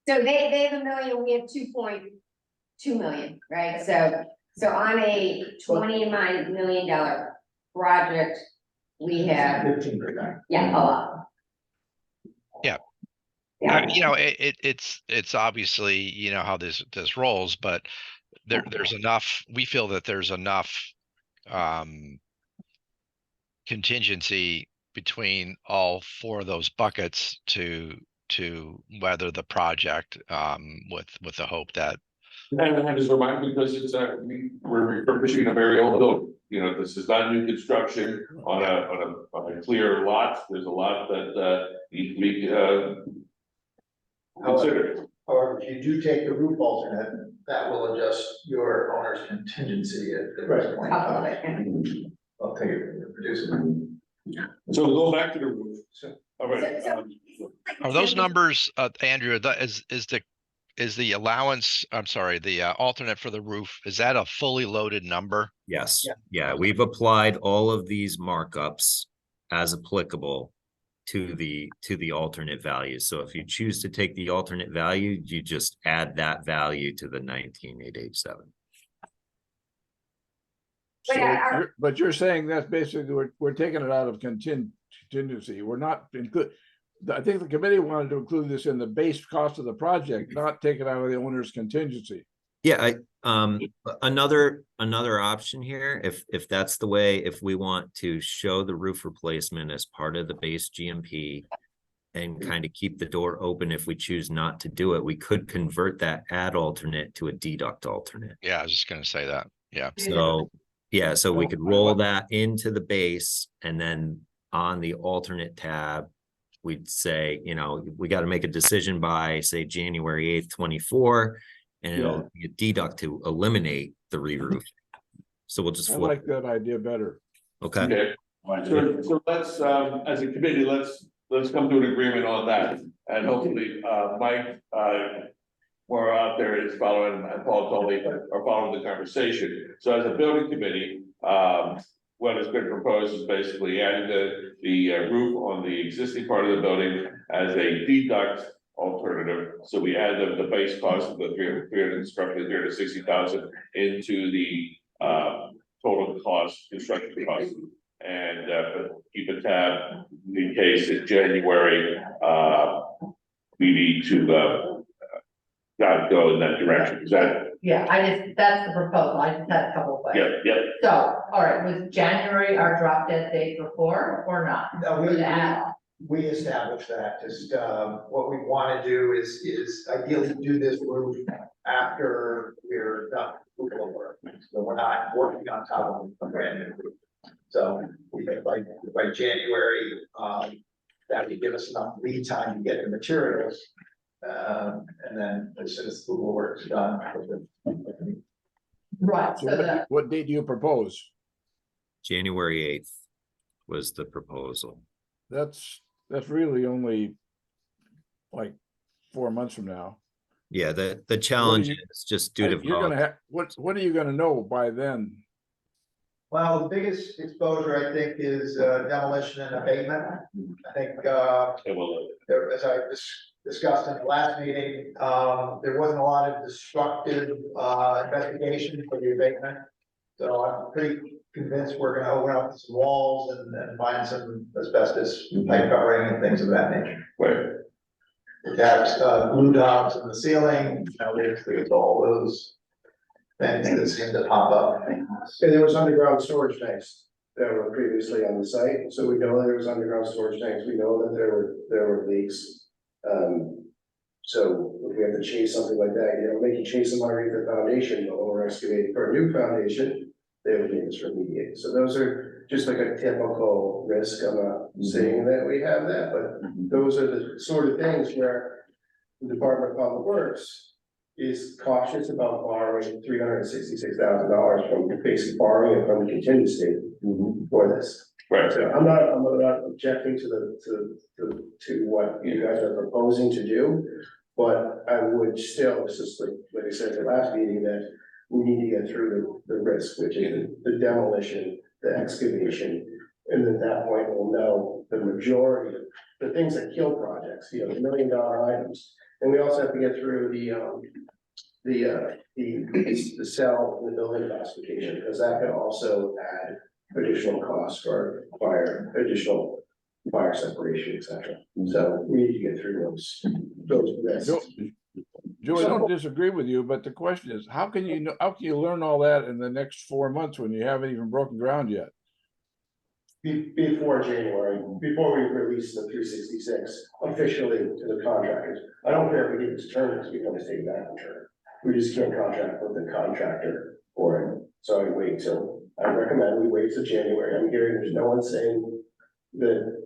So they have $1 million, we have 2.2 million, right? So on a $29 million project, we have, 15%. yeah, a lot. You know, it's obviously, you know, how this rolls, but there's enough, we feel that there's enough contingency between all four of those buckets to weather the project with the hope that. And I just remind, because it's we're refurbishing a very old building, you know, this is not new construction on a clear lot, there's a lot that needs to be considered. However, if you do take the roof alternate, that will adjust your owner's contingency at this point. I'll let I'll take it, produce it. So we'll go back to the roof. All right. Are those numbers, Andrew, is the allowance, I'm sorry, the alternate for the roof, is that a fully loaded number? Yes, yeah, we've applied all of these markups as applicable to the alternate value. So if you choose to take the alternate value, you just add that value to the 19,887. But you're saying that's basically, we're taking it out of contingency. We're not include. I think the committee wanted to include this in the base cost of the project, not take it out of the owner's contingency. Yeah, another option here, if that's the way, if we want to show the roof replacement as part of the base GMP and kind of keep the door open if we choose not to do it, we could convert that add alternate to a deduct alternate. Yeah, I was just gonna say that. Yeah. So, yeah, so we could roll that into the base, and then on the alternate tab, we'd say, you know, we got to make a decision by, say, January 8th, 24, and it'll be a deduct to eliminate the re-roof. So we'll just I flip. like that idea better. Okay. Okay, so let's, as a committee, let's come to an agreement on that, and hopefully, Mike, more out there is following, and Paul totally are following the conversation. So as a building committee, what has been proposed is basically adding the roof on the existing part of the building as a deduct alternative. So we add the base cost of the 360,000 into the total cost, construction cost, and keep a tab in case in January we need to not go in that direction. Is that? Yeah, that's the proposal, I just had a couple of questions. Yeah. So, all right, was January our drop dead date before or not? No, For the add-on? we established that, just, what we wanna do is ideally do this roof after we're done with the work. So we're not working on top of a brand new roof. So we think by January, that would give us enough lead time to get the materials. And then as soon as the work's done. Right, So so what date do you propose? January 8th was the proposal. That's really only like 4 months from now. Yeah, the challenge is just due to You're gonna have, what are you gonna know by then? Well, the biggest exposure, I think, is demolition and abatement. I think, there, as I discussed in the last meeting, there wasn't a lot of destructive investigation for the abatement. So I'm pretty convinced we're gonna open up some walls and find some asbestos pipe covering and things of that nature. Right. It has glue dots in the ceiling, you know, there's all those things that seem to pop up. And there was underground storage tanks that were previously on the site, so we know there was underground storage tanks, we know that there were leaks. So if we have to chase something like that, you know, making chase them underneath the foundation, or we're excavating for a new foundation, they would need us remediate. So those are just like a typical risk. I'm not saying that we have that, but those are the sort of things where the Department of Public Works is cautious about borrowing $366,000 from basic borrowing and from the contingency for this. Right. So I'm not objecting to what you guys are proposing to do, but I would still, this is like I said at the last meeting, that we need to get through the risk, which is the demolition, the excavation, and at that point we'll know the majority of the things that kill projects, you know, the $1 million items. And we also have to get through the cell and the building classification, because that could also add additional costs for additional fire separation, et cetera. So we need to get through those those risks. Joe, I don't disagree with you, but the question is, how can you know, how can you learn all that in the next 4 months when you haven't even broken ground yet? Before January, before we release the 366 officially to the contractors. I don't care if we get this turn, because we become a state back return. We just can't contract with the contractor for it, so I wait till, I recommend we wait till January. I'm hearing there's no one saying that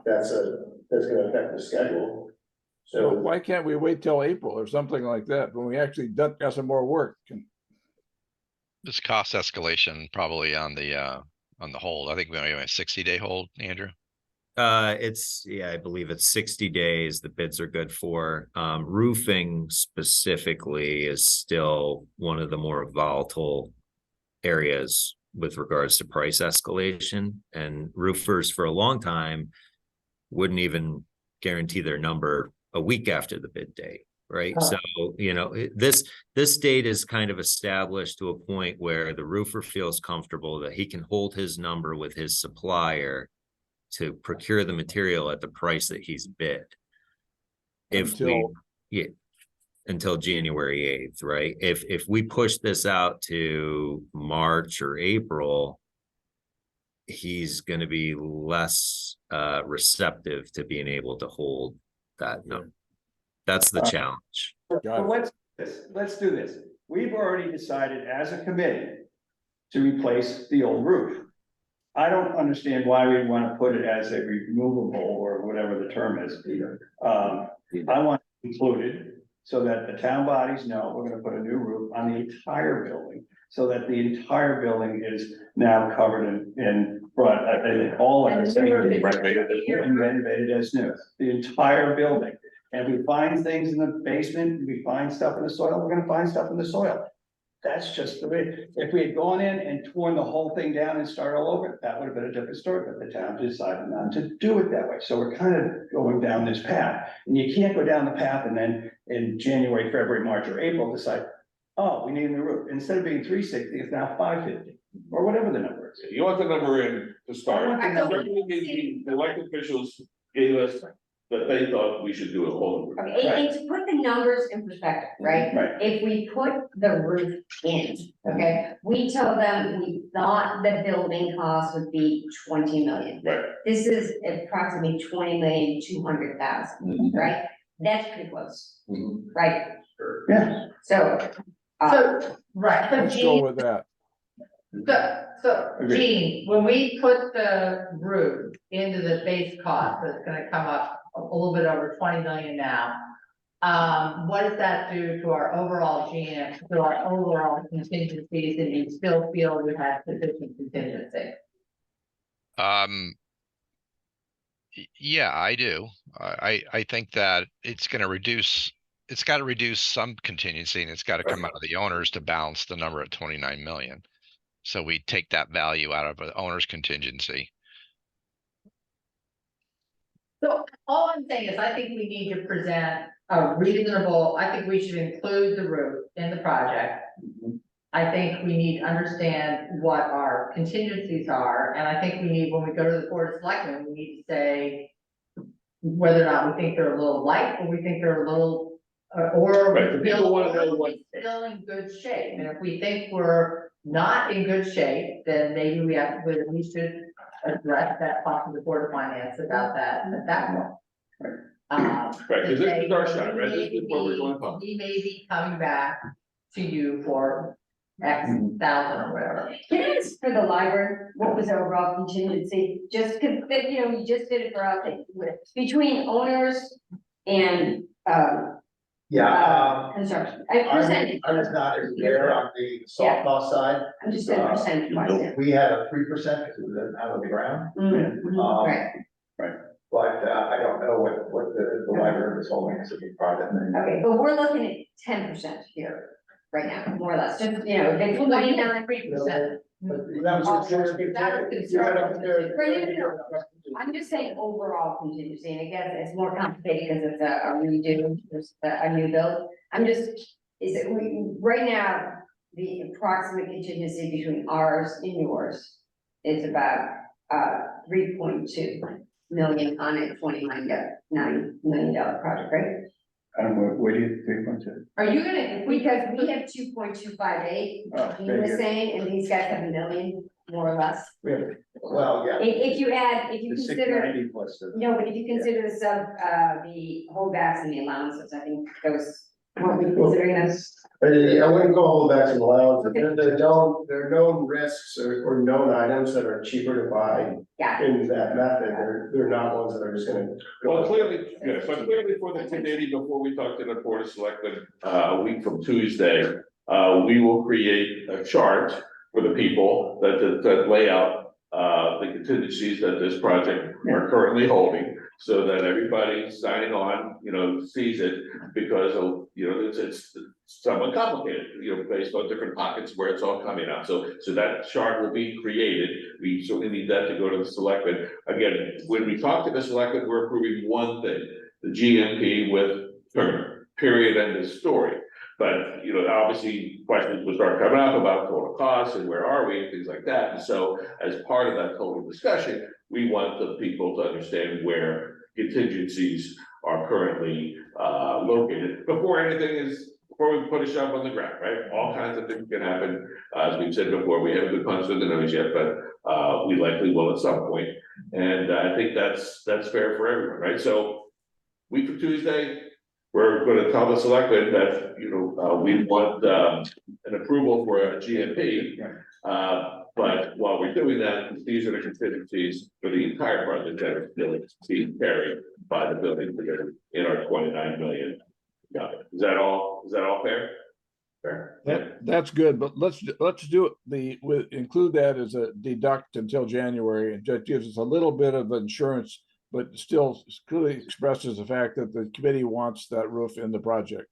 that's gonna affect the schedule. So So why can't we wait till April or something like that, when we actually got some more work? This cost escalation probably on the hold. I think we only have a 60-day hold, Andrew. Yeah, I believe it's 60 days. The bids are good for. Roofing specifically is still one of the more volatile areas with regards to price escalation, and roofers for a long time wouldn't even guarantee their number a week after the bid date, right? So, you know, this date is kind of established to a point where the roofer feels comfortable that he can hold his number with his supplier to procure the material at the price that he's bid. Until January 8th, right? If we push this out to March or April, he's going to be less receptive to being able to hold that number. That's the challenge. Well, let's do this. We've already decided as a committee to replace the old roof. I don't understand why we want to put it as a removable or whatever the term is. I want it included so that the town bodies know we're going to put a new roof on the entire building, so that the entire building is now covered in front, all of it. Renovated as new, the entire building. And we find things in the basement, we find stuff in the soil, we're gonna find stuff in the soil. That's just the way, if we had gone in and torn the whole thing down and started all over, that would have been a different story, but the town decided not to do it that way. So we're kind of going down this path, and you can't go down the path and then in January, February, March, or April decide, oh, we need a new roof. Instead of being 360, it's now 550, or whatever the number is. You want the number in to start. The elected officials gave us that they thought we should do a whole. Okay, and to put the numbers in perspective, right? Right. If we put the roof in, okay, we told them we thought the building cost would be 20 million. Right. This is approximately 20,200,000, right? That's pretty close, right? Yeah. So. Right, so Let's go Gene, with that. so Agreed. Gene, when we put the roof into the base cost, that's gonna come up a little bit over 20 million now. What does that do to our overall GM, to our overall contingencies, and you still feel we have sufficient contingency? Yeah, I do. I think that it's got to reduce some contingency, and it's got to come out of the owners to balance the number at 29 million. So we take that value out of the owner's contingency. So all I'm saying is I think we need to present a reasonable, I think we should include the roof in the project. I think we need to understand what our contingencies are, and I think we need, when we go to the board of selectmen, we need to say whether or not we think they're a little light, or we think they're a little, or Right, the people wanna know what- still in good shape, and if we think we're not in good shape, then maybe we should address that, talk to the board of finance about that at that point. Right, because this is our shot, right? This is where we're going from. He may be coming back to you for X thousand or whatever. Can I ask for the library, what was our overall contingency? Just because, you know, we just did it for our thing, between owners and, construction. Percentage, I was not as there on the soft cost side. I'm just saying percentage wise, yeah. We had a 3% because it was out of the ground. Right, But I don't know what the library was holding as a big part of it. okay, but we're looking at 10% here, right now, more or less, just, you know, the 29.3%. But that was. I'm just saying overall contingency, and I guess it's more complicated because it's a redo, there's a new build. I'm just, right now, the approximate contingency between ours and yours is about 3.2. million on a $29 million project, right? I don't know, where do you, 3.2? Are you gonna, if we, Because we have 2.258, Oh, Gene very was good. saying, and these guys have a million, more or less. Well, yeah. If you add, if you The consider, 690 plus the. no, but if you consider the holdbacks and the allowances, I think those, what we considering those. I wouldn't go hold back some allowance, Okay. there are known risks or known items that are cheaper to buy Yeah, in that method, they're not ones that are just gonna. Well, clearly, yeah, but clearly for the committee, before we talk to the board of selectmen, a week from Tuesday, we will create a chart for the people that lay out, the contingencies that this project are currently holding, so that everybody signing on, sees it, because, it's somewhat complicated, based on different pockets where it's all coming out. So that chart will be created. We certainly need that to go to the selectmen. Again, when we talk to the selectmen, we're approving one thing, the GMP with Turner, period, end of story. But, obviously, questions will start coming up about total costs and where are we and things like that. And so as part of that total discussion, we want the people to understand where contingencies are currently located before we put a shovel on the ground, right? All kinds of things can happen. As we've said before, we haven't been punched in the nose yet, but we likely will at some point. And I think that's fair for everyone, right? So week of Tuesday, we're gonna tell the selectmen that, we want an approval for a GMP. But while we're doing that, these are the contingencies for the entire project that are still being carried by the building in our 29 million. Got it. Is that all fair? Fair. That's good, but let's do include that as a deduct until January, and that gives us a little bit of insurance, but still clearly expresses the fact that the committee wants that roof in the project.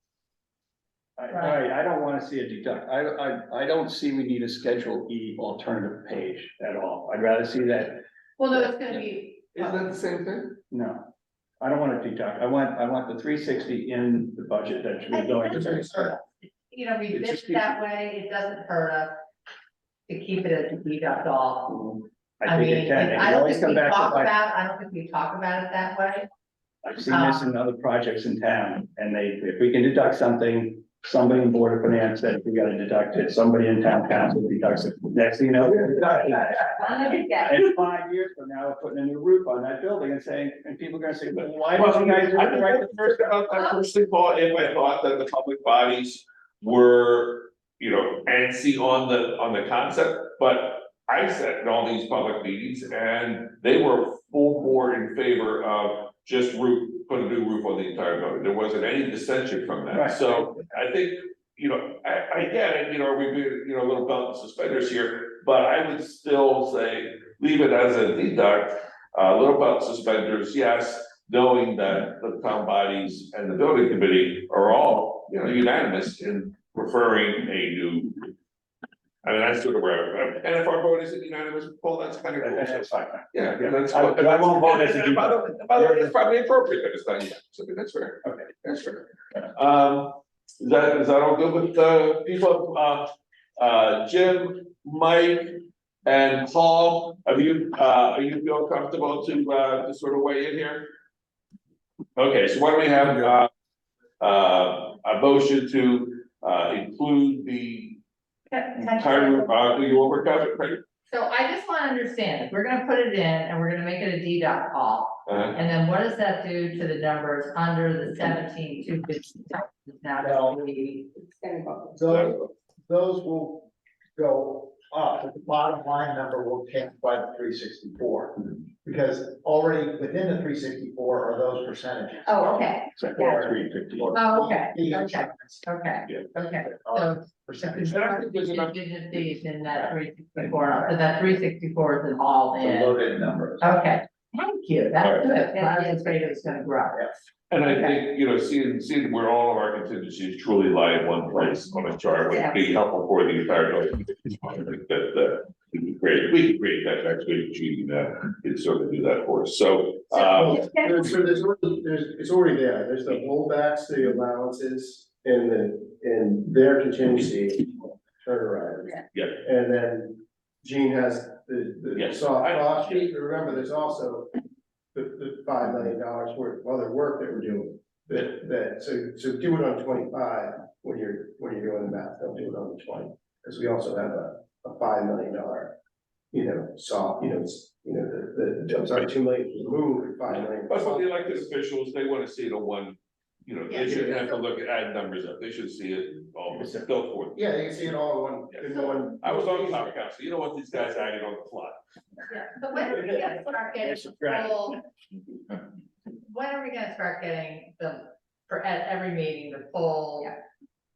I don't wanna see a deduct, I don't see we need a Schedule E alternative page at all, I'd rather see that, well, no, it's gonna be, Isn't that the same thing? no. I don't want a deduct, I want the 360 in the budget that we're going to. we It did just it that way, it doesn't hurt us to keep it as a deduct off. I think it can, it can always come back to bite. I don't think we talk about it that way. I've seen this in other projects in town, and if we can deduct something, somebody in Board of Finance said, we gotta deduct it, somebody in town council deducts it, next thing you know, we're deducting it. And 5 years from now, we're putting a new roof on that building and saying, and people are gonna say, well, why did you guys do I it think right? the first about that personally, Paul, if I thought that the public bodies were, antsy on the concept, but I sat in all these public meetings and they were full board in favor of just put a new roof on the entire building. There wasn't any dissension from that. Right. So I think, I get it, we've been, a little belt and suspenders here, but I would still say, leave it as a deduct, little belt and suspenders, yes, knowing that the town bodies and the building committee are all, unanimous in preferring a new. I mean, that's sort of where, and if our vote isn't unanimous, Paul, that's kind of cool. That's fine. Yeah, Yeah. that's. I won't vote as a And by the way, it's probably appropriate that it's not unanimous, so that's fair. Okay. That's fair. Is that all good with the people, Jim, Mike, and Paul, are you feel comfortable to sort of weigh in here? Okay, so why don't we have, a motion to, include the entire roof, you overcome it, right? So I just wanna understand, if we're gonna put it in and we're gonna make it a deduct all, Uh-huh. and then what does that do to the numbers under the 17,250? Now, we, Those will go up, but the bottom line number will change by the 364. Because already within the 364 are those percentages. Oh, okay. It's like Got it. 350. oh, okay, The okay, insurance okay, Yeah. okay, are so. percentages. And I think there's enough- Contingencies in that 364, so that 364 is an all The in, loaded numbers. okay, thank you, that's Alright. good, I was afraid it was gonna grow. And I think, seeing where all of our contingencies truly lie in one place on a chart would be helpful for the entire building. I think that, we can create that next week, Gene, can sort of do that for us, so, It's already there, there's the holdbacks, the allowances, in their contingency turnaround. Yeah. And then Gene has the Yes. soft cost sheet, remember, there's also the $5 million worth of other work that we're doing. So do it on 25 when you're doing the math, don't do it on the 20, because we also have a $5 million, I'm sorry, 2 million to move and 5 million. But for the elected officials, they wanna see it on one, Yeah. they shouldn't have to look at add numbers up, they should see it all built for. Yeah, they can see it all in one. I was on town council, you don't want these guys adding on the fly. Yeah, but when are we gonna start getting full? When are we gonna start getting at every meeting, the full,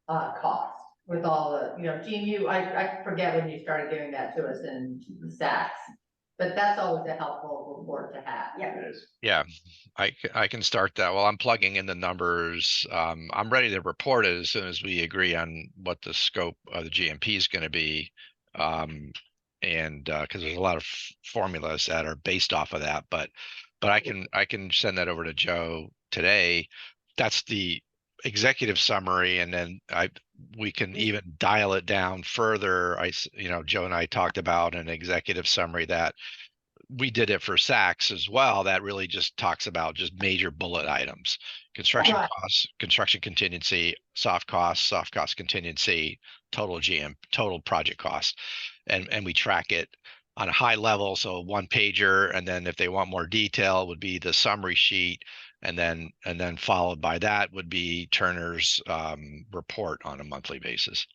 cost? With all the, Gene, I forget when you started giving that to us in the stats. But that's always a helpful report to have. Yeah. It is. Yeah, I can start that. Well, I'm plugging in the numbers. I'm ready to report it as soon as we agree on what the scope of the GMP is gonna be. And because there's a lot of formulas that are based off of that, but I can send that over to Joe today. That's the executive summary, and then we can even dial it down further. Joe and I talked about an executive summary that we did it for Saks as well. That really just talks about just major bullet items: construction Right. costs, construction contingency, soft cost contingency, total project cost. And we track it on a high level. So 1-pager. And then if they want more detail, would be the summary sheet. And then followed by that would be Turner's report on a monthly basis.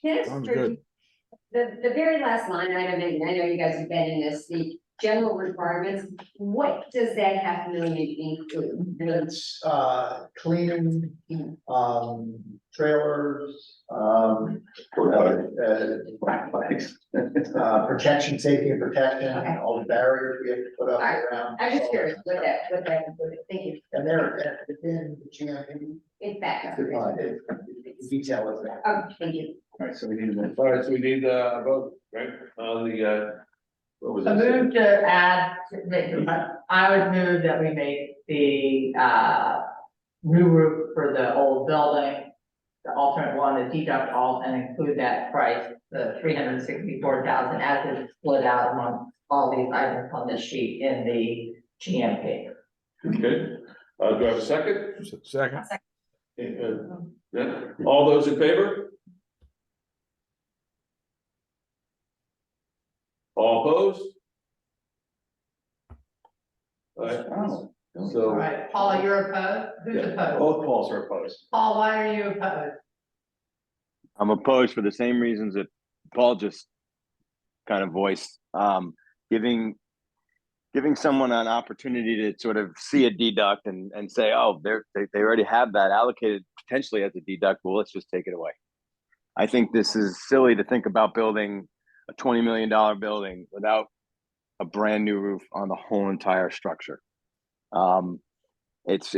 Yes, Sounds good. the very last line item, and I know you guys have been in this, the general requirements, what does that $500,000 include? It's, cleaning, trailers, protection, safety and protection, Okay. all the barriers we have to put up Alright. around. I'm just curious what that included. Thank you. And they're within the GMP, It's back. detail is there. Oh, thank you. All right, so we need to. All right, so we need a vote, right, on the, what was I it? move to add, I would move that we make the, new roof for the old building, the alternate one, the deduct all, and include that price, the $364,000 as is split out among all these items on this sheet in the GMP. Okay, do I have a second? Second, Yeah, all those in favor? All opposed? All right, Oh, All so, right, Paula, you're opposed? Who's Yeah. opposed? both polls are opposed. Paul, why are you opposed? I'm opposed for the same reasons that Paul just kind of voiced. Giving someone an opportunity to sort of see a deduct and say, oh, they already have that allocated potentially as a deduct. Well, let's just take it away. I think this is silly to think about building a $20 million building without a brand new roof on the whole entire structure. It's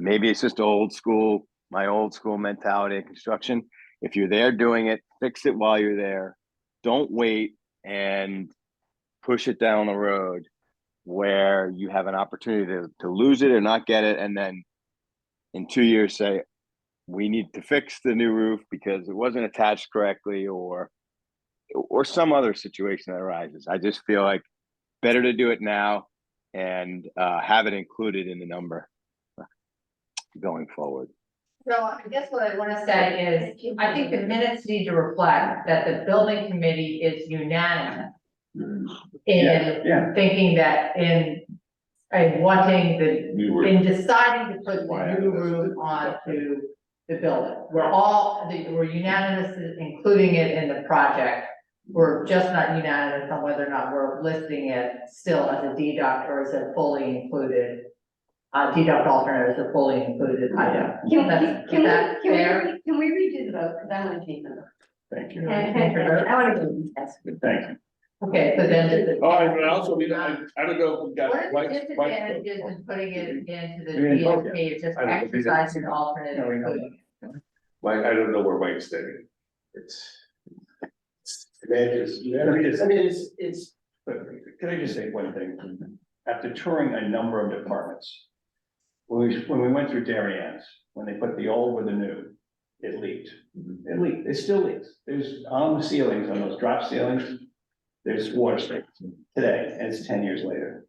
maybe it's just my old school mentality of construction. If you're there doing it, fix it while you're there. Don't wait and push it down the road where you have an opportunity to lose it or not get it, and then in 2 years say, we need to fix the new roof because it wasn't attached correctly, or some other situation that arises. I just feel like better to do it now and have it included in the number going forward. So I guess what I want to say is, I think the minutes need to reflect that the building committee is unanimous in thinking that in wanting in deciding to put the new roof onto the building. We're unanimous, in including it in the project. We're just not unanimous on whether or not we're listing it still as a deduct or as a fully included. Deduct alternate as a fully included item. Can That's fair. we redo the vote? Because I want to take them. Thank you. I want to go these guys. Thank you. Okay, so then. all right, but also, I don't know if we got. What are the Mike's- disadvantages in putting it into the We didn't vote DMP, it's just I don't know. exercising alternate. No, we know. including. Mike, I don't know where Mike's standing. It's it's, But can I just say one thing? After touring a number of departments, when we went through Darien, when they put the old with the new, it leaked. It leaked. It still leaks. There's on the ceilings, on those drop ceilings, there's water states today, and it's 10 years later.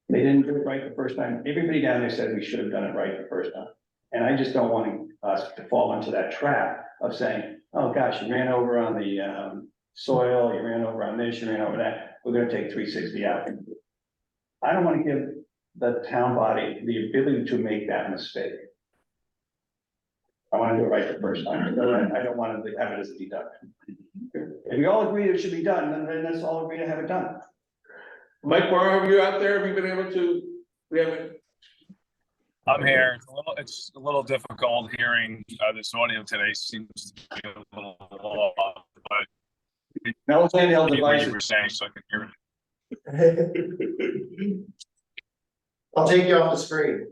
They didn't do it right the first time. Everybody down there said we should have done it right the first time. And I just don't want us to fall into that trap of saying, oh gosh, you ran over on the soil, you ran over on this, you ran over that, we're gonna take 360 out. I don't wanna give the town body the ability to make that mistake. I wanna do it right the first time. I don't want to have it as a deduction. If we all agree it should be done, then let's all agree to have it done. Mike, where are you out there? Have you been able to, we haven't, I'm here. It's a little difficult hearing this audio today. Seems to be a little off, but No handheld what you devices. were saying, so I can hear it. I'll take you off the screen.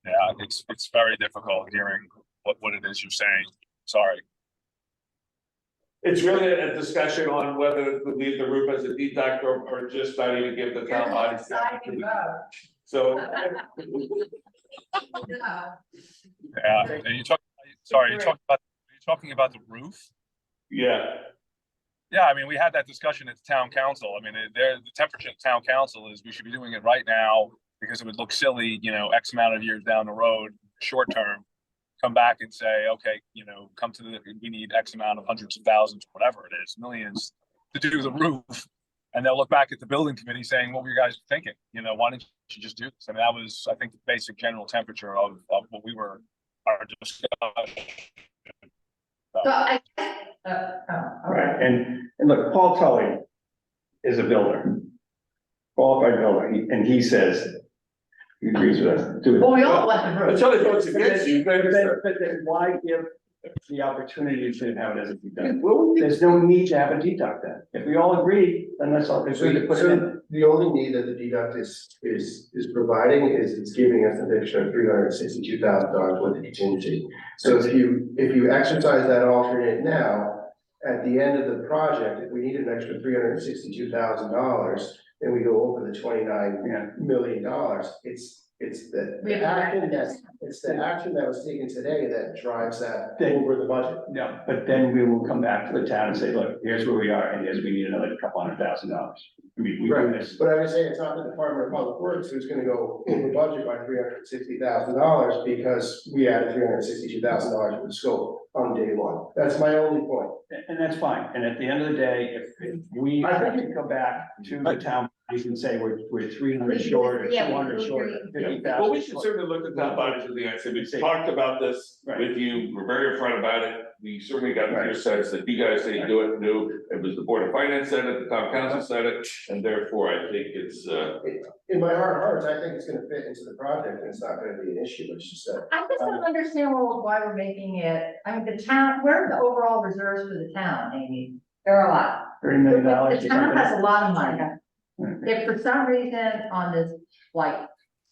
Yeah, it's very difficult hearing what it is you're saying. Sorry. it's really a discussion on whether to leave the roof as a deduct or just not even give the town body. So. Yeah, and you talk, sorry, you're talking about the roof? Yeah, Yeah, I mean, we had that discussion at the town council. I mean, the temperature of town council is we should be doing it right now because it would look silly, you know, X amount of years down the road, short term. Come back and say, okay, you know, we need X amount of hundreds of thousands, whatever it is, millions to do the roof. And they'll look back at the building committee saying, what were you guys thinking? You know, why didn't you just do this? I mean, that was, I think, the basic general temperature of what we were, our discussion. So I, Right, and look, Paul Tully is a builder, qualified builder, and he says, he agrees with us. Do it. well, we all want the roof. until they vote against you. But then why give the opportunity to have it as a deduct? There's no need to have a deduct then. If we all agree, then let's all agree to put it in. So the only need that the deduct is providing is it's giving us an additional $362,000 worth of contingency. So if you exercise that alternate now, at the end of the project, if we need an extra $362,000, then we go over the $29 million. It's the action that was taken today that drives that over the budget. No, but then we will come back to the town and say, look, here's where we are, and here's, we need another couple $100,000. I mean, we do this. But I would say it's not the Department of Public Works who's gonna go over budget by $360,000 because we added $362,000 with scope on day one. That's my only point. And that's fine, and at the end of the day, if we have to come back to the town, you can say we're 300 short or 200 short, or 50,000. Well, we should certainly look at that bodies of the answer. We talked about this with you. We're very upfront about it. We certainly got your sense that you guys say do it, new. It was the Board of Finance said it, the town council said it, and therefore I think it's, In my heart of hearts, I think it's gonna fit into the project and it's not gonna be an issue. It's just that. I just don't understand why we're making it, I mean, the town, where are the overall reserves for the town, Amy? There are a lot. $30 million The or town something. has a lot of money. If for some reason on this, like,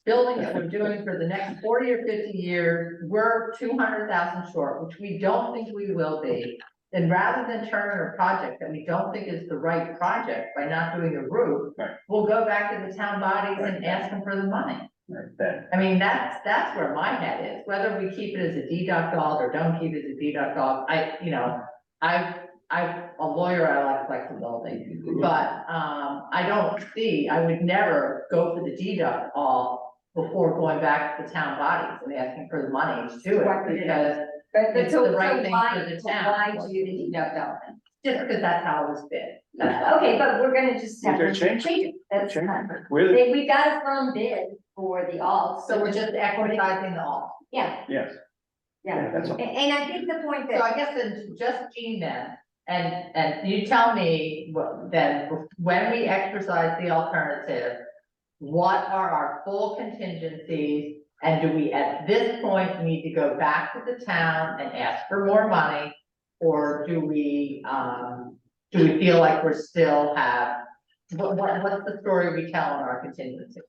building that we're doing for the next 40 or 50 years, we're 200,000 short, which we don't think we will be, then rather than turn a project that we don't think is the right project by not doing the roof, we'll go back to the town bodies and ask them for the money. I mean, that's where my head is, whether we keep it as a deduct all or don't keep it as a deduct all, I'm a lawyer, I like flexibility, but, I would never go for the deduct all before going back to the town bodies and asking for the money to do it, because But it's so the right thing why, for the so town. why do you deduct all then? Just because that's how it was bid. Okay, but we're gonna just have They're to changing. change it. That's Change. fine. We're the- We got a firm bid for the alts. So we're just equitizing the all. Yeah, Yes, yeah. that's all. And I think the point So that, I guess then just Jean then, and you tell me then, when we exercise the alternative, what are our full contingencies? And do we, at this point, need to go back to the town and ask for more money? Or do we feel like we're still have, what's the story we tell in our contingency?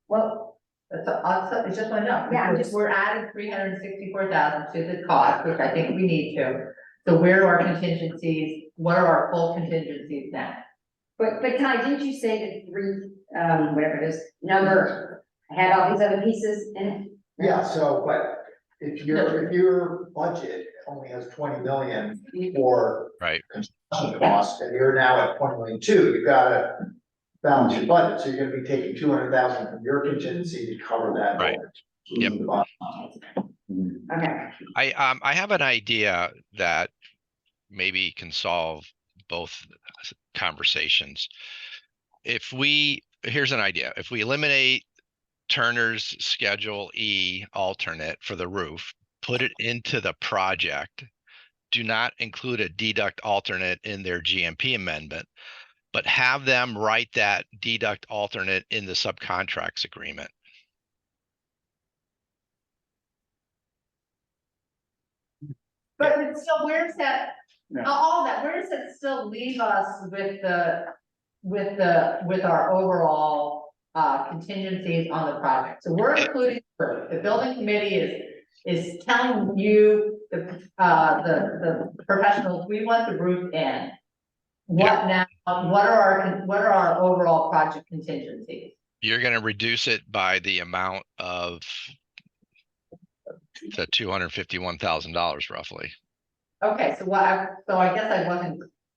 well, It's just one note. Yeah, We're adding 364,000 to the cost, which I think we need to. So where are our contingencies? What are our full contingencies now? but Ty, didn't you say that three, whatever it is, number had all these other pieces in it? Yeah, so, but if your budget only has 20 million for Right. construction costs, and you're now at 20.2, you've got to balance your budget, so you're gonna be taking 200,000 from your contingency to cover that. Right. Yep. Okay. I have an idea that maybe can solve both conversations. Here's an idea. If we eliminate Turner's Schedule E alternate for the roof, put it into the project, do not include a deduct alternate in their GMP amendment, but have them write that deduct alternate in the subcontracts agreement. But it's still, where's that, Yeah. all that, where does it still leave us with our overall contingencies on the project? So we're including, the building committee is telling you, the professionals, we want the roof in. What now, what are our overall project contingencies? You're going to reduce it by the amount of the $251,000 roughly. Okay, so so I guess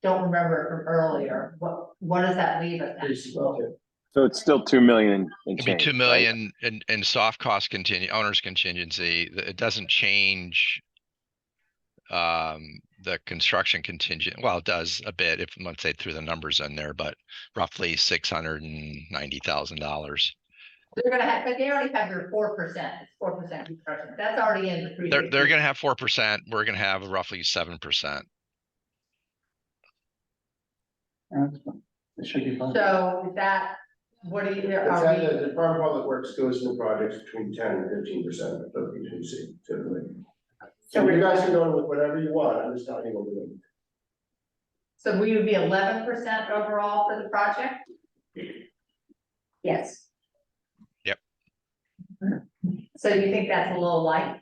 don't remember it from earlier. What does that leave us at? So it's still 2 million in It'd be change, 2 right? million in soft cost owner's contingency. It doesn't change the construction contingent. Well, it does a bit if once they threw the numbers in there, but roughly $690,000. They're gonna have, but they already have their 4%, 4% construction. That's already in the pre. They're going to have 4%. We're going to have roughly 7%. It should be fine. So is that, what do you, The are we? Department of Public Works goes in the projects between 10 and 15% of the contingency typically. So you guys can go with whatever you want, I'm just telling you what we're doing. So we would be 11% overall for the project? Yes. So you think that's a little light?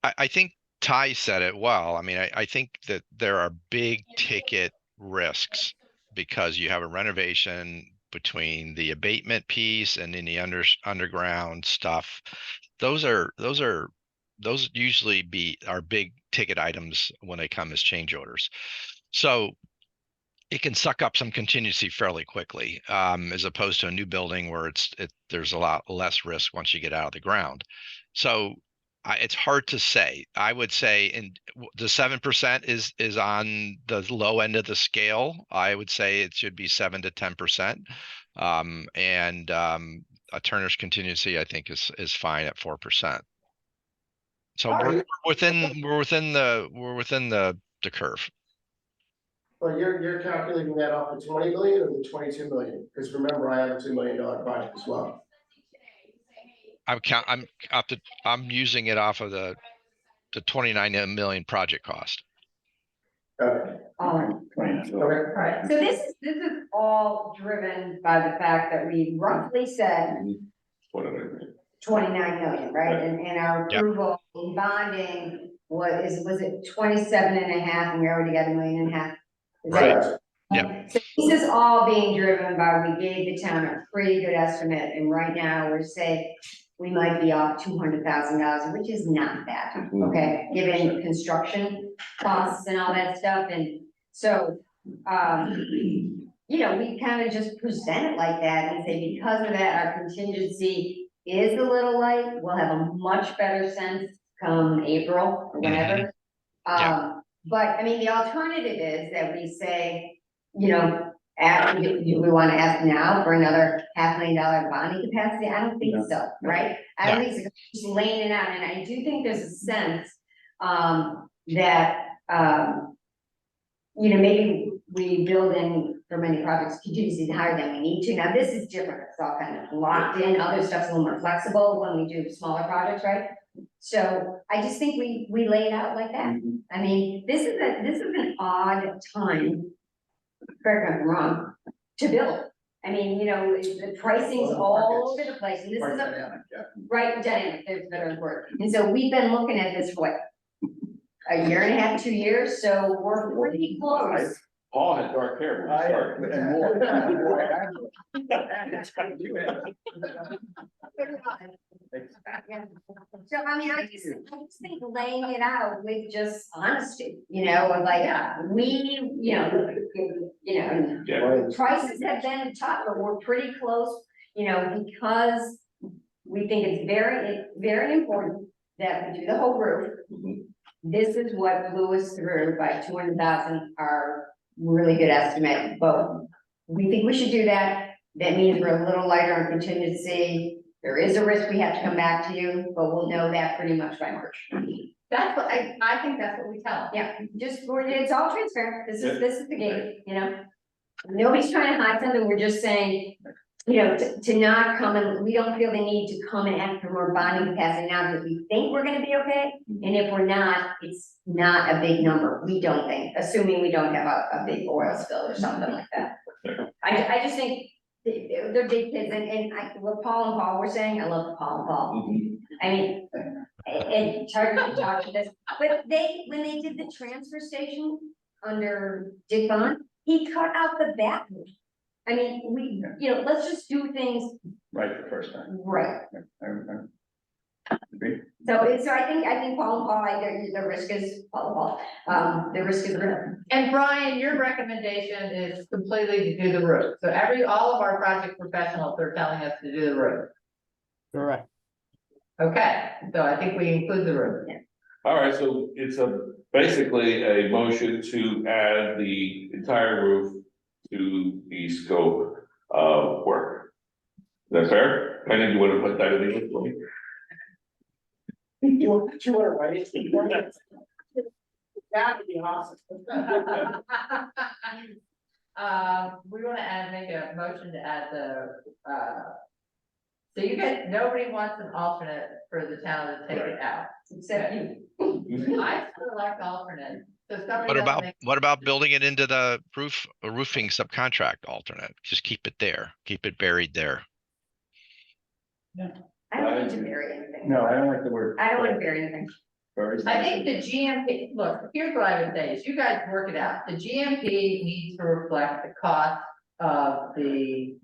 I think Ty said it well. I mean, I think that there are big ticket risks because you have a renovation between the abatement piece and then the underground stuff. Those usually are big ticket items when they come as change orders. So it can suck up some contingency fairly quickly, as opposed to a new building where there's a lot less risk once you get out of the ground. So it's hard to say. I would say the 7% is on the low end of the scale. I would say it should be 7 to 10%. A Turner's contingency, I think, is fine at 4%. So we're within the curve. Well, you're calculating that off the 20 million or the 22 million, because remember, I have a $2 million project as well. I'm using it off of the 29 million project cost. Okay. Alright, so this is all driven by the fact that we roughly said 29 million, right? And our approval in bonding was it 27.5, and we already got $1.5 million? Is that Right. Yeah. So this is all being driven by, we gave the town a pretty good estimate, and right now we're saying we might be off $200,000, which is not bad, okay? Given construction costs and all that stuff, and so, you know, we kind of just present it like that and say, because of that, our contingency is a little light. We'll have a much better sense come April or whenever. But I mean, the alternative is that we say, you know, we want to ask now for another $500,000 bonding capacity. I don't think so, right? I think it's just laying it out, and I do think there's a sense that you know, maybe we build in for many projects contingencies higher than we need to. Now, this is different. It's all kind of locked in. Other stuff's a little more flexible when we do smaller projects, right? So I just think we lay it out like that. I mean, this is an odd time, correct me if I'm wrong, to build. I mean, you know, the pricing's all over the place, and this is right, dynamic, there's a better word. And so we've been looking at this for what, a year and a half, 2 years, so we're pretty close Paul had dark hair when he I, started. and more. Yeah. So I mean, I just think laying it out with just honesty, you know, of like, we, Yeah. prices have been tough, but we're pretty close, because we think it's very important that we do the whole roof. This is what blew us through by 200,000, our really good estimate, but we think we should do that. That means we're a little lighter on contingency. There is a risk we have to come back to you, but we'll know that pretty much by March. That's what, I think that's what we tell them. Yeah, it's all transparent. This is the game, Nobody's trying to hide something. We're just saying, to not come and, we don't feel the need to come and ask for more bonding capacity now because we think we're gonna be okay. And if we're not, it's not a big number. We don't think, assuming we don't have a big oil spill or something like that. I just think they're big kids what Paul and Paul were saying, I love Paul and Paul. I mean, it's hard to talk to this, but when they did the transfer station under Dick Bond, he cut out the bathroom. I mean, let's just do things Right the first time. right. Agree? So I think Paul and Paul, the risk is, Paul, the risk is real. And Brian, your recommendation is completely to do the roof. So all of our project professionals are telling us to do the roof. Correct. Okay, so I think we include the roof. All right, so it's basically a motion to add the entire roof to the scope of work. Is that fair? Penny, you want to put that in English for me? You want to write it? That would be awesome. We want to make a motion to add so you guys, nobody wants an alternate for the town to take it out. Except you. I still like alternate, so somebody. What about building it into the roofing subcontract alternate? Just keep it there, keep it buried there. I don't want to bury anything. No, I don't like the word. I don't want to bury anything. I think the GMP, look, here's what I would say, is you guys work it out, the GMP needs to reflect the cost of the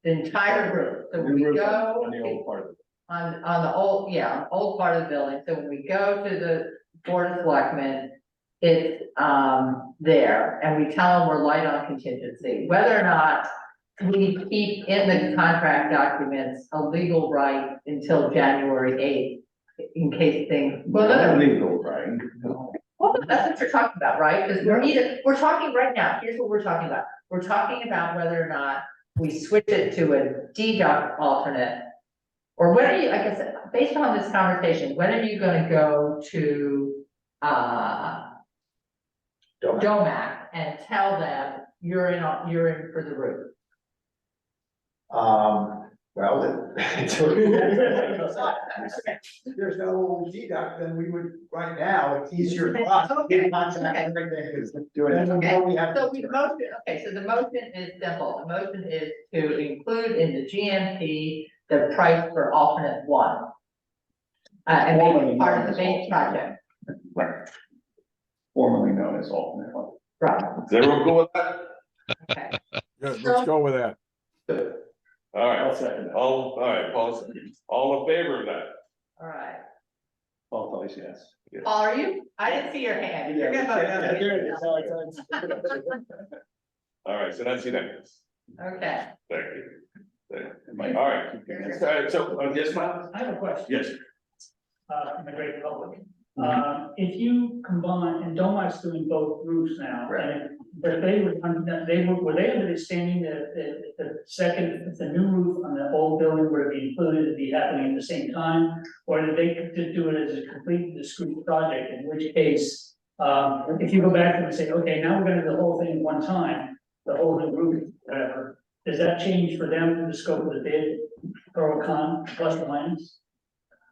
entire roof, so when we go. On the old part of it. On the old part of the building, so when we go to the Board of Selectmen, it's, there, and we tell them we're light on contingency, whether or not we keep in the contract documents a legal right until January 8th, in case things. Well, Legal, right? well, that's what you're talking about, right? Because we're talking right now, here's what we're talking about. We're talking about whether or not we switch it to a deduct alternate. Or when are you, like I said, based on this conversation, when are you gonna go to, DOMAC and tell them you're in for the roof? Well, there's no deduct, then we would, right now, it's easier for us to get contract and everything, is do it. So the motion is simple, the motion is to include in the GMP the price for alternate one. And make it part of the base project. Right. Formerly known as alternate one. Right. Is everyone go with that? Okay. Good, let's go with that. All right, I'll second that. all right, Paul, all in favor of that? All right. Paul Tully's yes. Paul, are you? I didn't see your hand. You're gonna vote no. All right, so that's unanimous. Okay. Thank you. All right, so, yes, Miles? I have a question. Yes. From the great public. If you combine, and Domac's doing both roofs now, and but were they understanding that the new roof on the old building would be included, it'd be happening at the same time? Or did they just do it as a complete discrete project, in which case, if you go back to them and say, okay, now we're gonna do the whole thing at one time, the whole new roof, whatever, does that change for them the scope of the bid, pro or con, plus or minus?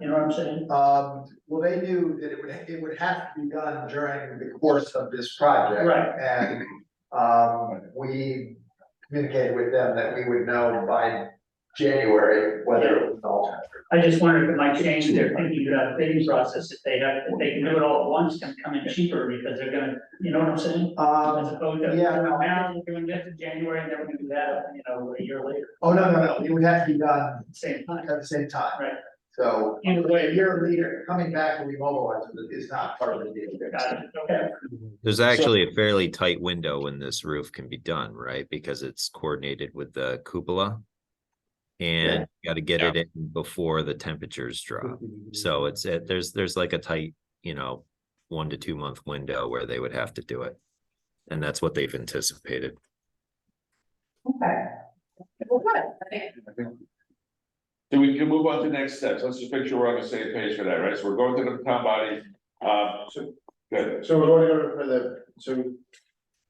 You know what I'm saying? Well, they knew that it would have to be done during the course of this project. Right. And, we communicated with them that we would know by January whether it was alternate. I just wondered if it might change their thinking about the bidding process, if they can do it all at once, can come in cheaper, because they're gonna, you know what I'm saying? As opposed to, yeah, no, now, we're doing this in January, and then we're gonna do that, a year later, oh, no, it would have to be done same time. at the same time. Right. So, Either way, a year later, coming back to remobilize it is not part of the deal. got it, okay. There's actually a fairly tight window when this roof can be done, right? Because it's coordinated with the cupola. And you gotta get it in before the temperatures drop. So there's like a tight, 1 to 2 month window where they would have to do it. And that's what they've anticipated. Okay. Well, good. So we can move on to next steps. Let's just make sure we're on the same page for that, right? So we're going to the town body. So, good. So we're going to go for so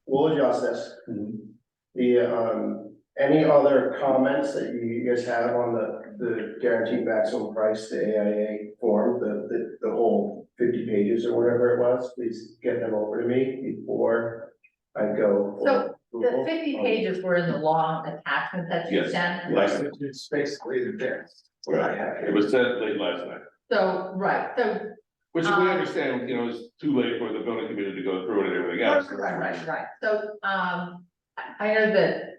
we'll adjust this. Any other comments that you guys have on the guaranteed maximum price, the AIA form, the whole 50 pages or whatever it was, please get them over to me before I go. So the approval. 50 pages were in the long attachment that you Yes. sent. Yes. It's basically the difference. It was sent late last night, So, right, so. which we understand, it's too late for the building committee to go through it and everything else. Right. So, I know that.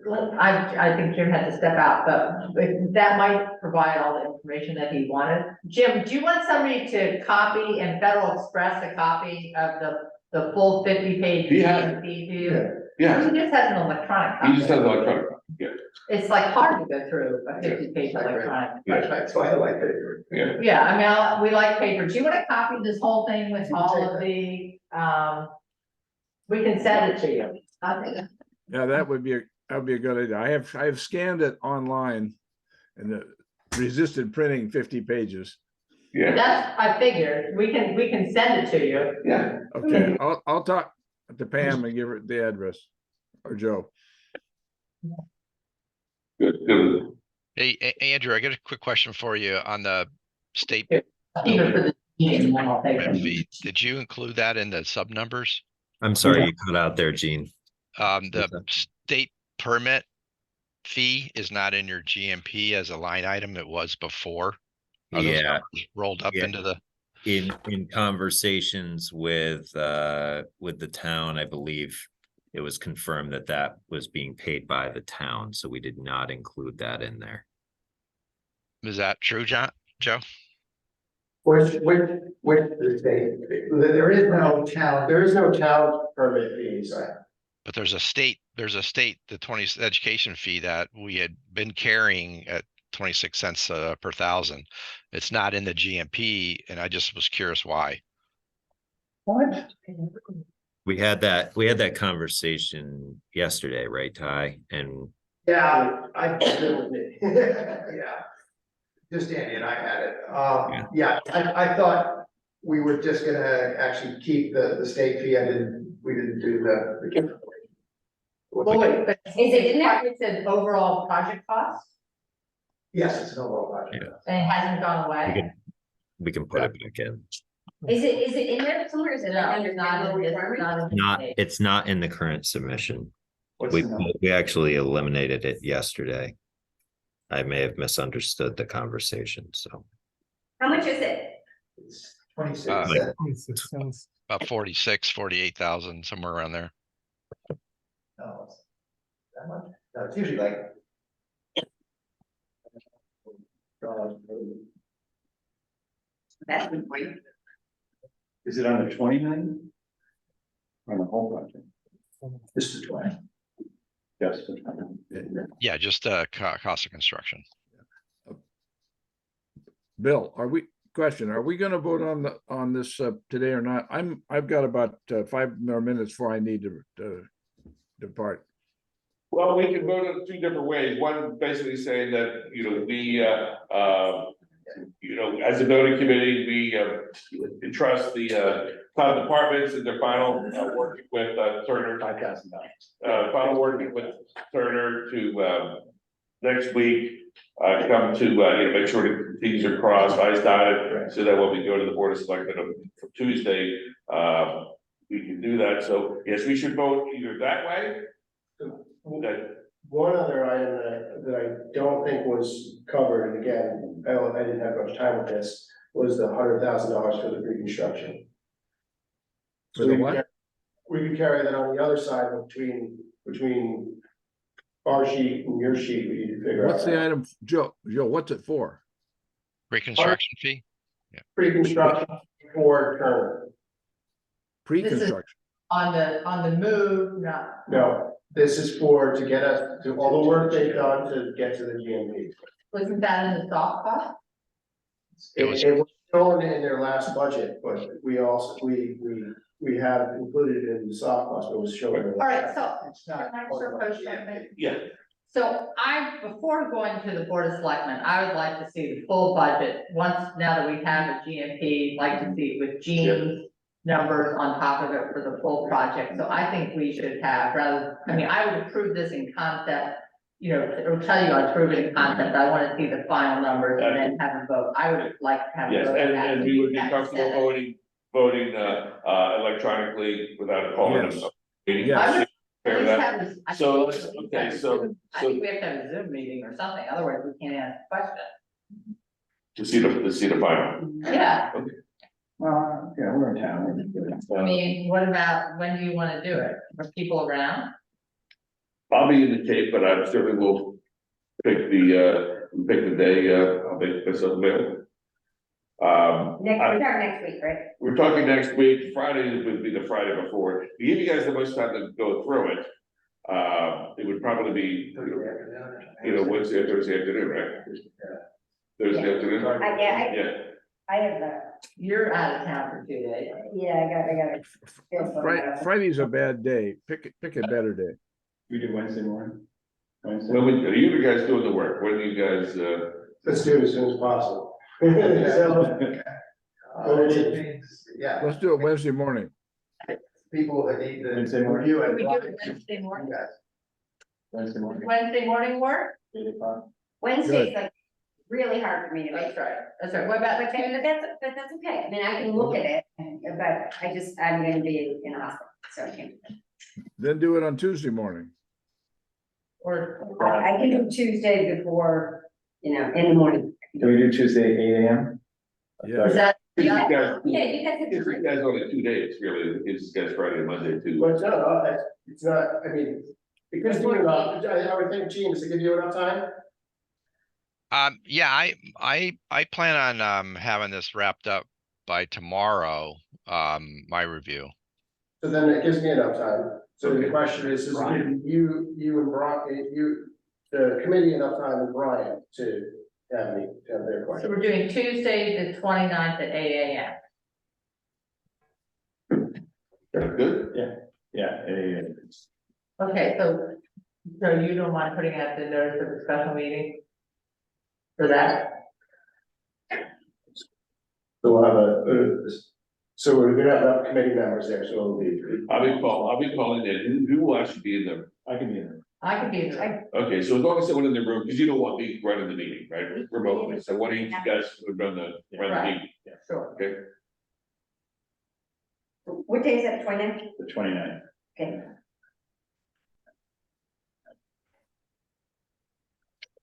Well, I think Jim had to step out, but that might provide all the information that he wanted. Jim, do you want somebody to copy and Federal Express a copy of the full 50-page? He has it. GMP to you? Yeah, He just has an electronic he copy. just has electronic, yeah, It's like hard to go through a 50-page electronic. That's why I like it. yeah. Yeah, I mean, we like paper. Do you want to copy this whole thing with all of the, we can send it to you. Yeah, that would be a good idea. I have scanned it online and resisted printing 50 pages. Yeah, That's, I figured, we can send it to you. yeah. Okay, I'll talk to Pam and give her the address, or Joe. Good. Hey, Andrew, I got a quick question for you on the state Even for the meeting, then I'll take permit it. fee. Did you include that in the sub numbers? I'm sorry you cut out there, Gene. The state permit fee is not in your GMP as a line item. It was before. Are those Yeah, numbers rolled up Yeah. into the, in conversations with the town, I believe it was confirmed that was being paid by the town, so we did not include that in there. is that true, Joe? Which the state, there is no town Permit fees, But there's a state, the 20 education fee that we had been carrying at 26 cents per thousand. It's not in the GMP, and I just was curious why. What? We had that conversation yesterday, right, Ty? And Yeah, yeah. Just Andy and I had it. I thought we were just gonna actually keep the state fee. We didn't do the. Well, wait, but Is it in there? It said overall project cost, Yes, it's an overall project. and it hasn't gone away. we can put it back in. Is it in there somewhere? Is it No, under not general in this, requirement? not in this. It's not in the current submission. What's We the number? we actually eliminated it yesterday. I may have misunderstood the conversation, so. How much is it? It's 26 Like- cents. About 48,000, somewhere around there. No, it's that much? No, it's usually like. That's the point. Is it on the 29? On the whole project? This is 20. Just the 20. Yeah, just cost of construction. Bill, are we gonna vote on this today or not? I've got about 5 more minutes before I need to depart. Well, we can vote in two different ways. One basically saying that, as a building committee, we entrust the town departments in their final working with Turner. Final working with Turner to next week, come to, make sure the T's are crossed, I's dotted, so that when we go to the Board of Selectmen on Tuesday, we can do that. So yes, we should vote either that way. one other item that I don't think was covered, and again, I didn't have much time with this, was the $100,000 for the reconstruction. For the we what? We could carry that on the other side between our sheet and your sheet, we need to figure out. What's the item, Joe, what's it for? Reconstruction fee? Pre-construction for Turner. Pre-construction. On the move, not, No, this is to get us to all the work they've done to get to the GMP. wasn't that in the soft cost? It was- It was shown in their last budget, but we also, we have included it in the soft cost, but it was shown. All right, so, It's not can I part of propose our something? GMP. Yeah, So before going to the Board of Selectmen, I would like to see the full budget, now that we have a GMP, like to see it with Gene's numbers on top of it for the full project, so I think we should have, I would approve this in concept, or tell you I approve it in concept, I wanna see the final numbers and then have a vote, I would like to have a yes, vote. on that. and we would be Have comfortable Senate. voting electronically without calling them. Yes. Meeting. Yes. I would Fair at enough. least have this- I So, think we okay, need to have a so- Zoom- I think we have to have a Zoom meeting or something, otherwise we can't ask questions. To see the final. Yeah, Well, yeah, we're in town. I mean, what about, when do you wanna do it? Are people around? I'll be in the Cape, but I certainly will pick the day, I'll make myself available. We're talking next week, right? We're talking next week, Friday would be the Friday before, to give you guys the most time to go through it. It would probably be, Wednesday or Thursday afternoon, right? Thursday afternoon? Yeah, I have You're out of town for 2 days. I got. Friday's a bad day. Pick a better day. We do Wednesday morning? Wednesday? when are you guys doing the work, when do you guys, Let's do it as soon as possible. So, Yeah, Let's do it Wednesday morning. people that need to Wednesday morning. review Can it. we do it Wednesday morning? Yes. Wednesday morning. Wednesday morning work? 8 o'clock. Wednesday's like really hard for me to make. That's right, what about But that's okay, I mean, I can look at it, but I'm gonna be in hospital, so I can't. Then do it on Tuesday morning. or, I can do Tuesday before, in the morning. Can we do Tuesday, 8 AM? Yeah. is that? you guys, Yeah, you guys it's you guys only 2 days, really, it's guys Friday and Monday too. But it's not, I mean, it gives you enough, I would think, Gene, does it give you enough time? Yeah, I plan on having this wrapped up by tomorrow, my review. So then it gives me enough time. So the Okay. question is it giving you and Brian, the committee enough time with Brian to have their So question? we're doing Tuesday, the 29th at 8 AM. Good? Yeah, 8 AM. Okay, so you don't mind putting out the notice of the special meeting? For that? So we'll have so we're gonna have enough committee members there, so it'll be. I'll be calling in, who will actually be in there? I can be there. I could be there. Okay, so as long as someone in the room, because you don't want me running the meeting, right, remotely, so one of you guys would run the Right. meeting, Sure. okay? What day is that, 29th? The 29th. Okay.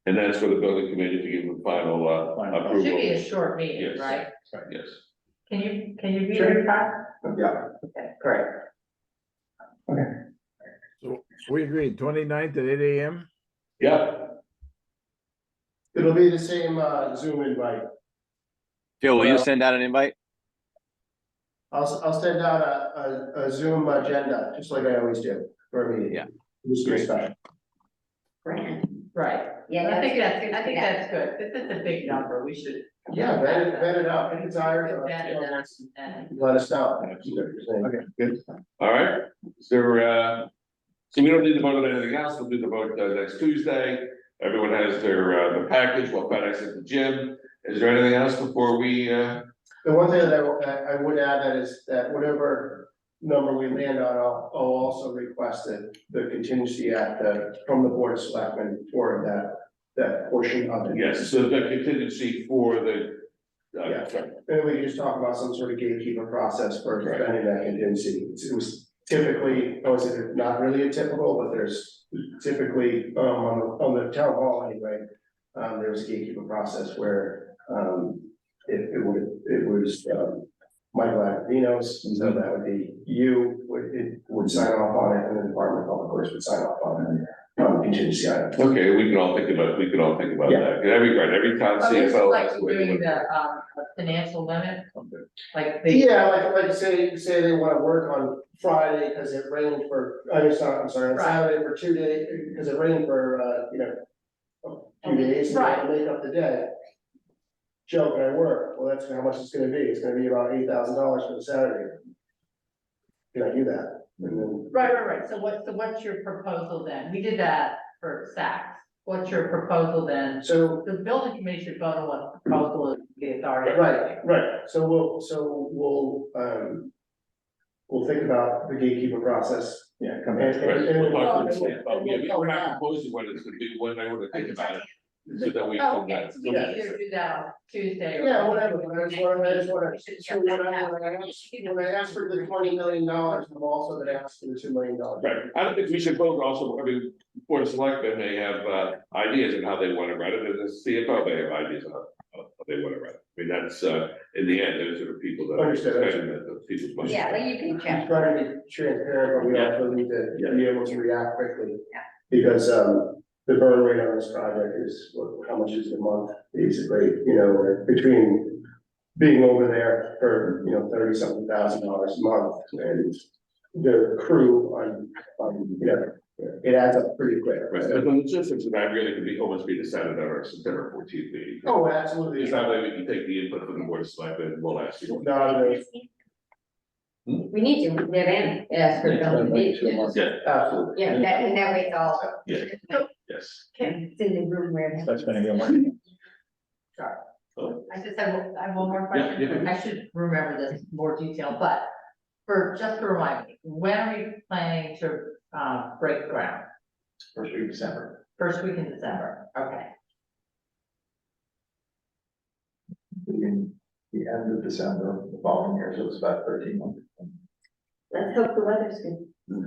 And that's for the building committee to give them final, Final. It should be a approval. short meeting, Yes. right? Yes, Can you be there, Todd? Yeah. Okay, great. So we agreed 29th at 8 AM. yeah, It'll be the same Zoom invite. Phil, will you Well- send out an invite? I'll send out a Zoom agenda, just like I always do for a meeting. Yeah. Just get started. Grand. Right. Yeah, I think that's that's, good. I think that's good. This is a big number. We should. Yeah, vet it out, if it's higher, And let us know. Okay, good. all right, so, so we don't need to vote on anything else, we'll do the vote next Tuesday. Everyone has their, the package, we'll FedEx it to Jim, is there anything else before we, The one thing that I would add that is that whatever number we land on, I'll also request that the contingency from the Board of Selectmen for that portion of it. yes, so the contingency for the. Yeah. And we can just talk about some sort of gatekeeper process for spending that contingency. It was typically, I would say they're not really a typical, but there's typically, on the town hall anyway, there's a gatekeeper process where, it was, Michael Agpinos, so that would be you, would sign off on it, and the Department of Public Works would sign off on it, contingency items. Okay, we can all think about Yeah. that, 'cause every town Oh, this is CFO. like has the way they doing look at the, financial limit, it. like the. Yeah, like say they wanna work on Friday, cause it rained for, I'm sorry, on Right. Saturday for 2 days, cause it rained for, a few days, and they Right. wanna make up the day. Joe, can I work? Well, that's how much it's gonna be, it's gonna be about $8,000 for the Saturday. Can I do that? And then, Right, so what's your proposal then? We did that for Saks. What's your proposal then? so, The building committee should vote on what the proposal is, the authority. right, so we'll think about the gatekeeper process. Yeah, come And, back. and, and We'll we'll talk to and the we'll- CFO. and Yeah, we'll we're cover not that. proposing what it's gonna be, when I wanna think about it, so that we. Oh, okay, so we can either do that on Tuesday or. Yeah, whatever, but I just wanna, so when I ask for the $20 million, I'm also gonna ask for the $2 million. Right, I don't think we should vote also, I mean, Board of Selectmen may have, ideas on how they wanna run it, and the CFO may have ideas on how they wanna run it. I mean, that's, in the end, those are the people that are Understood. spending the people's money. Yeah, like you can I'm check. trying to be transparent, but we also need to be able to react quickly. Yeah. Because, the burn rate on this project is, how much is a month, basically, we're between being over there for, $30-something thousand a month, and the crew it adds up pretty quick. Right, but the logistics of that really could be, almost be decided at our September 14th meeting. Oh, absolutely. Is that way we can take the input from the Board of Selectmen, and we'll ask you. We need to, we have asked for them to be. Yeah, Absolutely. Yeah, that way it's all, yeah, yes. it's in the room where. That's gonna be a one. I just have one more question. Yeah. I should remember this more detail, but just to remind me, when are we planning to, break ground? First week of December. First week in December, okay. In the end of December, the following year, so it's about 13 months. Let's hope the weather's good.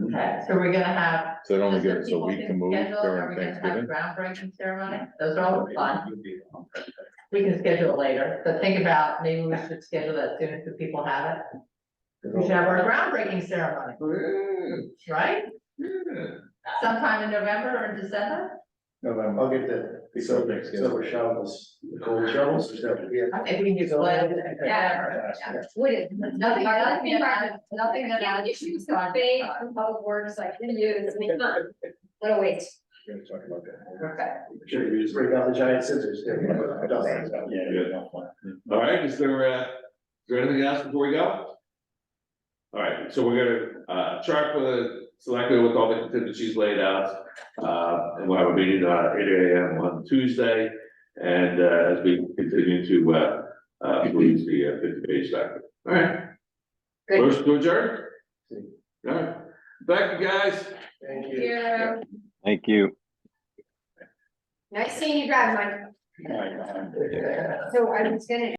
Okay, so we're gonna have. So it only just so gives a people week can to move schedule, are during we gonna have Thanksgiving. groundbreaking ceremony? Those are all fun. We can schedule it later, but think about, maybe we should schedule that soon if the people have it. We should have our groundbreaking ceremony, right? Sometime in November or in December? I'll get the silver shovels, the cold shovels, or stuff. I think we can do glad. Yeah. Would it, nothing that issues, so big, from public works, like, use, I mean, come on. Little wait. We're gonna talk about that. Okay. Sure, you just break out the giant scissors. Yeah. All right, is there anything else before we go? All right, so we're gonna, chart for the selectmen with all the contingencies laid out. And we'll have a meeting, 8 AM on Tuesday, and, as we continue to, please the 50-page document. All right. Good. Motion to adjourn? All right, thank you, guys. Thank you. Yeah. Thank you. Nice seeing you drive, Mike. So I was gonna